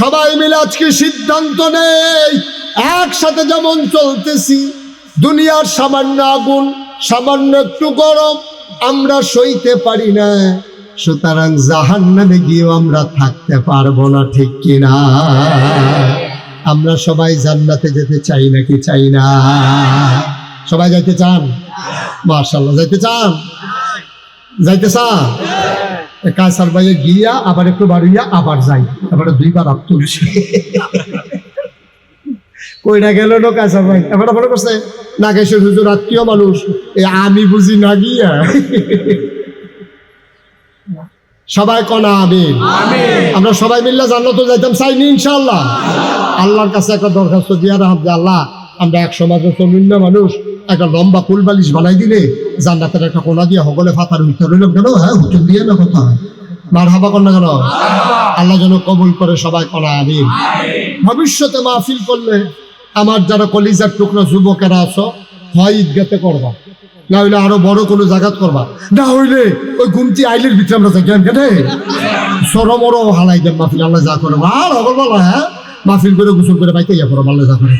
সবাই মিলে আজকে সিদ্ধান্ত নেই, একসাথে যেমন চলতেছি, দুনিয়ার সামান্য আগুন, সামান্য একটু গরম আমরা সইতে পারি না, সুতরাং জাহান্নামে গিয়েও আমরা থাকতে পারবো না, ঠিক কিনা? আমরা সবাই জান্নাতে যেতে চাই নাকি চাই না? সবাই যাইতে চান? মাশাআল্লাহ, যাইতে চান? যাইতে চান? কায়সার ভাইয়ে গিয়া আবার একটু বাড়িয়া আবার যাই, এবার দুইবার আপ তুলছি। কইটা গেল না কায়সার ভাই? এবার মনে করছে নাগেশ্বর হুজুর আত্মীয় মানুষ, আমি বুঝি না গিয়া। সবাই কনা আমিন। আমরা সবাই মিললে জান্নাতে যাইতাম চাইনি ইনশাআল্লাহ। আল্লাহর কাছে একটা দরখাস্ত দিয়া রাখব যে আল্লাহ, আমরা এক সমাজের চল্লিন্ন মানুষ, একটা লম্বা ফুল বালিশ বানাই দিলে জান্নাতের একটা কোনা দিয়ে হগলে ফাতার ভিতরে রইল কেন? হ্যাঁ, হুজুর দিয়ে না কথা, মারহাবা কর না কেন? আল্লাহ যেন কবুল করে, সবাই কনা আমিন। ভবিষ্যতে মাহফিল করলে আমার যারা কলিজার টুকরা যুবকেরা আছো, হয় ঈদগাতে করবা, না হইলে আরো বড় কোনো জায়গাত করবা, না হইলে ওই গুমতি আইলের ভিতরে আমরা যাই কেটে সরমর হালাই দেন মাহফিল। আল্লাহ যা করে আর হগল বলা, হ্যাঁ, মাহফিল করে গোসল করে বাইতে ইয়া করো, আল্লাহ যা করে।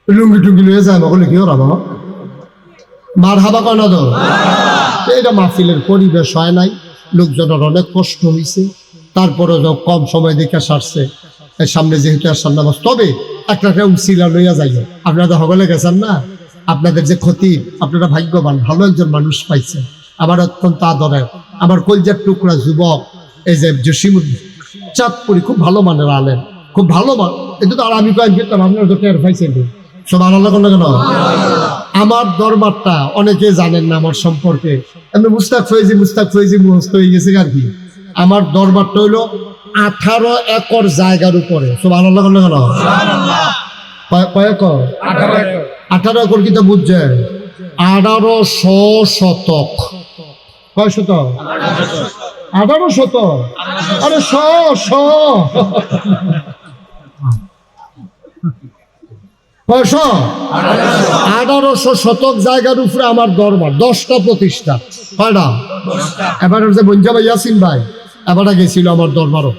লুঙ্গি টুঙ্গি লয়ে যায় বলে কি ওরা বাবা, মার হাবা কয় না তো? এটা মাহফিলের পরিবেশ হয় নাই, লোকজনের অনেক কষ্ট হয়েছে, তারপরে কম সময় দেখে সারছে। সামনে যেহেতু আসার নামাজ, তবে একটা উসিলা লইয়া যাই, আপনারা হগলে গেছেন না, আপনাদের যে ক্ষতি, আপনারা ভাগ্যবান, ভালো একজন মানুষ পাইছেন, আমার অত্যন্ত আদরের, আমার কলজার টুকরা যুবক, এই যে জসিমুদ্দিন চাঁদপুরি, খুব ভালো মানের আলেন, খুব ভালো এটা তো আর আমি কয়েক করতাম, আপনারা তো টের পাইছেন। সব আল্লাহ করলো কেন? আমার দরবারটা অনেকে জানেন না আমার সম্পর্কে, আমি মুস্তাক ফয়েজি মুখস্থ হয়ে গেছে আর কি। আমার দরবারটা হইলো 18 একর জায়গার উপরে। সব আল্লাহ করলো কেন? কয় একর? 18 একর কি তা বুঝছেন? 1800 শতক। কয় শতক? 18 শতক। আরে 1800 শতক জায়গার উপরে আমার দরবার, 10টা প্রতিষ্ঠান। কয়টা? এবার যে বঞ্জা ভাই ইয়াসিন ভাই এবারটা গেছিল আমার দরবারও,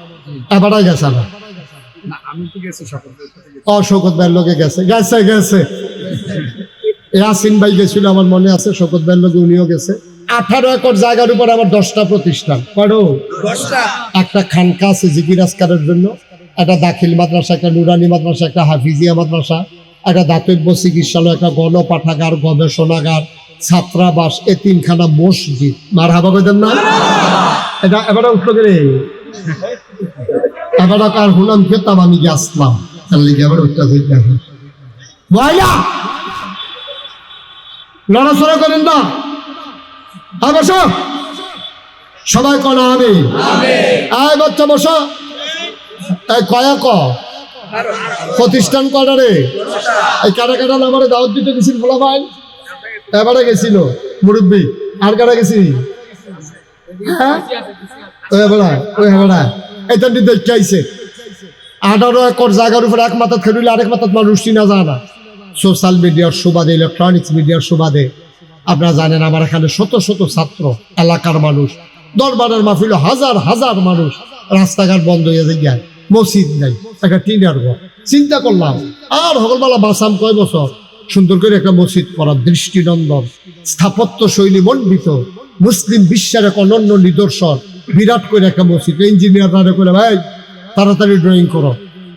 এবারটা গেছে না। শওকত ভাইয়ের লোকে গেছে ইয়াসিন ভাই গেছিল, আমার মনে আছে। শওকত ভাইয়ের লোকে উনিও গেছে। 18 একর জায়গার উপর আমার 10টা প্রতিষ্ঠান। কয়টা? 10টা। একটা খানকা আছে জিকির আজকারের জন্য, একটা দাখিল মাদ্রাসা, একটা নুরানি মাদ্রাসা, একটা হাফিজিয়া মাদ্রাসা, একটা দাতব্য চিকিৎসালয়, একটা গণপাঠাগার, গবেষণাগার, ছাত্রাবাস, এতিমখানা, মসজিদ। মারহাবা কইতেন না? এটা এবারে উঠলো গেলে এবারে কার হুনাম খেতাম আমি গেছলাম, তার লিগে এবার উঠতে লড়াচড়া করেন না। বসো সবাই কনা আমি আয় বাচ্চা বসো। কয়া ক প্রতিষ্ঠান কটা রে? এই কাটা কাটা নামারে দাওয়াত দিতে গেছিল বলা ভাই, এবারে গেছিল মুরব্বী। আর কাটা গেছি? হ্যাঁ ওই হেবড়া এটা দেখতে আইছে। 18 একর জায়গার উপরে এক মাথাত খেললে আরেক মাথাত মানুষ চিনা যায় না। সোশ্যাল মিডিয়ার সুবাদে, ইলেকট্রনিক্স মিডিয়ার সুবাদে আপনারা জানেন আমার এখানে শত শত ছাত্র, এলাকার মানুষ, দরবারের মাহফিল, হাজার হাজার মানুষ। রাস্তাঘাট বন্ধ হয়ে যায়, মসজিদ নাই, একটা টিনের ঘর। চিন্তা করলাম আর হকলবালা বাসাম কয় বছর সুন্দর করে একটা মসজিদ করার, দৃষ্টিনন্দন, স্থাপত্য শৈলী মণ্ডিত, মুসলিম বিশ্বের এক অনন্য নিদর্শন, বিরাট করে একটা মসজিদ। ইঞ্জিনিয়াররা করে ভাই তাড়াতাড়ি ড্রয়িং করো,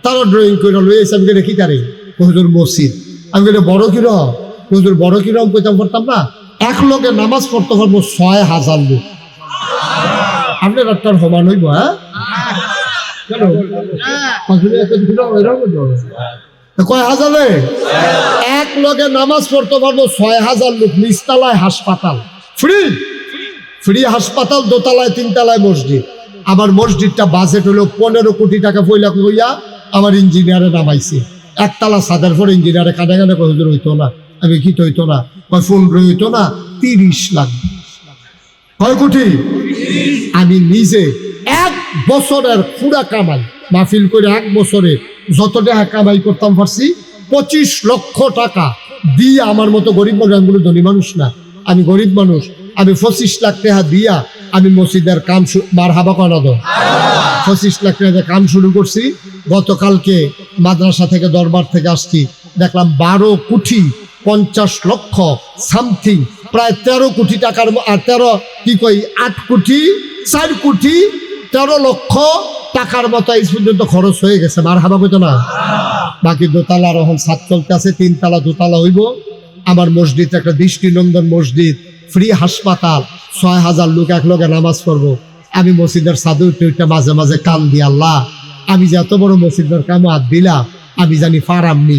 তারা ড্রয়িং করে লই এসে আমি রেখি তারে হুজুর মসজিদ। আমি বলি বড় কিরম? হুজুর বড় কিরম কইতাম পারতাম না। এক লোকে নামাজ পড়তে পারবো 6000 লোক। আপনার একটা সমান হইব? হ্যাঁ কয় হাজারে? এক লোকে নামাজ পড়তে পারবো 6000 লোক। নিচতলায় হাসপাতাল, ফ্রি হাসপাতাল, দোতলায় 3 তলায় মসজিদ। আমার মসজিদটা বাজেট হলো 15 কোটি টাকা পয়লা কইয়া আমার ইঞ্জিনিয়ারে নামাইছে। একতলা ছাদের পর ইঞ্জিনিয়ারে কাঁদে কাঁদে হুজুর হইতো না। আমি কি হইতো না? 15 হইতো না, 30 লাখ। কয় কোটি? আমি নিজে 1 বছরের পুরা কামাই মাহফিল করে 1 বছরে যত টাকা কামাই করতাম পারছি 25 লক্ষ টাকা দিয়ে। আমার মতো গরিব মানুষ, আমি ধনী মানুষ না, আমি গরিব মানুষ। আমি 25 লাখ টাকা দিয়া আমি মসজিদের কাম মারহাবা করা দো 25 লাখ টাকা কাম শুরু করছি। গতকালকে মাদ্রাসা থেকে দরবার থেকে আসছি, দেখলাম 12 কোটি 50 লক্ষ সামথিং, প্রায় 13 কোটি টাকার, আর 8 কোটি 4 কোটি 13 লক্ষ টাকার মতো এই পর্যন্ত খরচ হয়ে গেছে। মারহাবা কইতো না? বাকি দোতলার এখন ছাদ চলতে আছে, 3 তলা 2 তলা হইব। আমার মসজিদ একটা দৃষ্টিনন্দন মসজিদ, ফ্রি হাসপাতাল, 6000 লোক এক লোকে নামাজ পড়বো। আমি মসজিদের ছাদে উঠে মাঝে মাঝে কান দি, আল্লাহ আমি যে এত বড় মসজিদের কামে হাত দিলাম, আমি জানি পারামনি।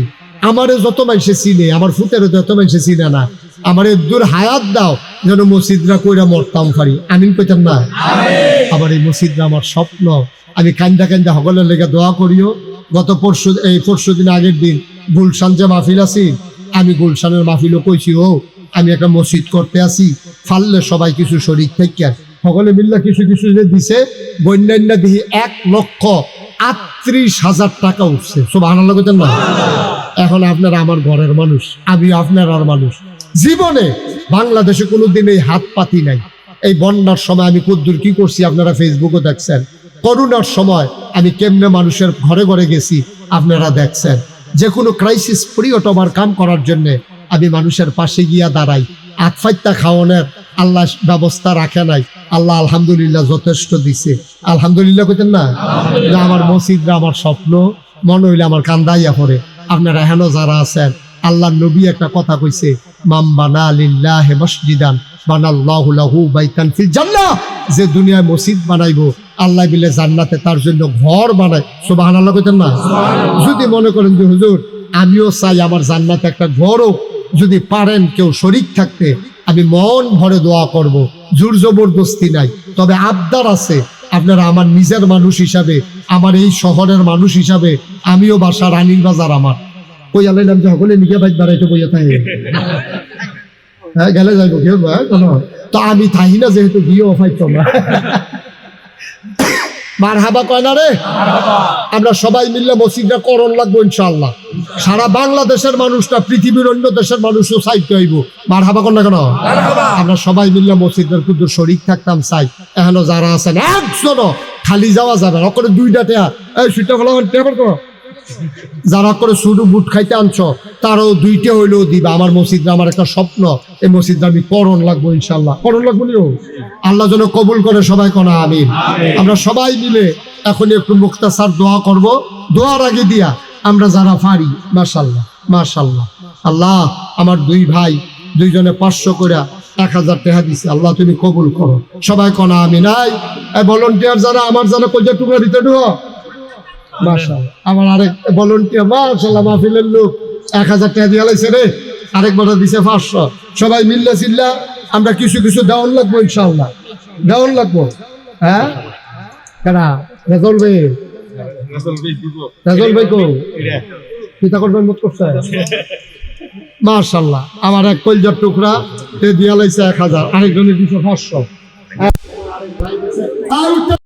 আমারে যত মানুষে চিনে, আমার ফুটেরও যত মানুষে চিনে না, আমার দূর হায়াত দাও যেন মসজিদরা কইরা মরতাম পারি। আমিন কইতাম না? আমার এই মসজিদরা আমার স্বপ্ন। আমি কান্দা কান্দা সকলের লেগে দোয়া করিও। গত পরশু দিন আগের দিন গুলশান যে মাহফিল আছি, আমি গুলশানের মাহফিলও কইছি ও আমি একটা মসজিদ করতে আসি, ফাললে সবাই কিছু শরীর থেকে সকলে মিললে কিছু কিছু যে দিছে, বন্যান্য দিহি 1,38,000 টাকা উঠছে। সব আনন্দ করতেন না? এখন আপনারা আমার ঘরের মানুষ, আমি আপনার আর মানুষ। জীবনে বাংলাদেশে কোনোদিন এই হাত পাতি নাই। এই বন্যার সময় আমি কদ্দুর কি করছি আপনারা ফেসবুকে দেখছেন। করোনার সময় আমি কেমনে মানুষের ঘরে ঘরে গেছি আপনারা দেখছেন। যে কোনো ক্রাইসিস পিরিয়ড আমার কাম করার জন্যে আমি মানুষের পাশে গিয়া দাঁড়াই। আতফাইত্যা খাওয়ানোর আল্লাহ ব্যবস্থা রাখে নাই, আল্লাহ আলহামদুলিল্লাহ যথেষ্ট দিছে। আলহামদুলিল্লাহ কইতেন না? আমার মসজিদরা আমার স্বপ্ন, মনে হইলে আমার কান্দাইয়া পড়ে। আপনারা হেন যারা আছেন, আল্লাহ নবী একটা কথা কইছে, মাম বানা লিল্লাহি মসজিদান বানাল্লাহু লাহু বাইতান ফিল জান্নাহ। যে দুনিয়ায় মসজিদ বানাইবো আল্লাহ বিলে জান্নাতে তার জন্য ঘর বানায়। সুবহানাল্লাহ কইতেন না? যদি মনে করেন যে হুজুর আমিও চাই আমার জান্নাতে একটা ঘরও, যদি পারেন কেউ শরীক থাকতে, আমি মন ভরে দোয়া করব, জোর জবরদস্তি নাই, তবে আবদার আছে আপনারা আমার নিজের মানুষ হিসাবে, আমার এই শহরের মানুষ হিসাবে, আমিও বাসা রানীর বাজার আমার কই আলাইলাম যে সকলে নিকে বাইক বাড়াইতে বইয়া থাকে, হ্যাঁ গেলে যাইব কেউ কোনো, তো আমি থাকি না যেহেতু গিয়েও পাইতো না। মারহাবা কয় না রে? আমরা সবাই মিললে মসজিদটা করণ লাগবো ইনশাআল্লাহ। সারা বাংলাদেশের মানুষটা, পৃথিবীর অন্য দেশের মানুষও চাইতে হইব। মারহাবা কর না কেন? আমরা সবাই মিললে মসজিদের কিন্তু শরীক থাকতাম চাই। এখনো যারা আছেন একজনও খালি যাওয়া যাবে না, করে দুইটা টেয়া এই সুইটা ফেলা টেয়ার করো, যারা করে শুধু বুট খাইতে আনছ তারও দুইটা হইলেও দিবা। আমার মসজিদটা আমার একটা স্বপ্ন, এই মসজিদটা আমি করণ লাগবো ইনশাল্লাহ। করণ লাগবো নিও, আল্লাহ যেন কবুল করে সবাই কোনা আমিন। আমরা সবাই মিলে এখন একটু মুখতাসার দোয়া করব। দোয়ার আগে দিয়া আমরা যারা পারি মাশাল্লাহ মাশাল্লাহ, আল্লাহ আমার দুই ভাই দুইজনে 500 করে 1000 টাকা দিছে, আল্লাহ তুমি কবুল করো সবাই কোনা আমিন। এই ভলান্টিয়ার যারা আমার যারা কইটা টুকরা দিতে ঢুকো মাশাআল্লাহ, আমার আরেক ভলান্টিয়ার মাশাআল্লাহ মাহফিলের লোক 1000 টাকা দিয়ে লাইছে রে, আরেকবার দিছে 500। সবাই মিল্লা চিল্লা আমরা কিছু কিছু দেওয়ান লাগবো ইনশাআল্লাহ, দেওয়ান লাগবো। হ্যাঁ কারা রেজল ভাই কো চিন্তা করবেন মত করছে মাশাআল্লাহ। আমার এক কলজার টুকরা দিয়ে লাইছে 1000, আরেকজনের দিছে 500।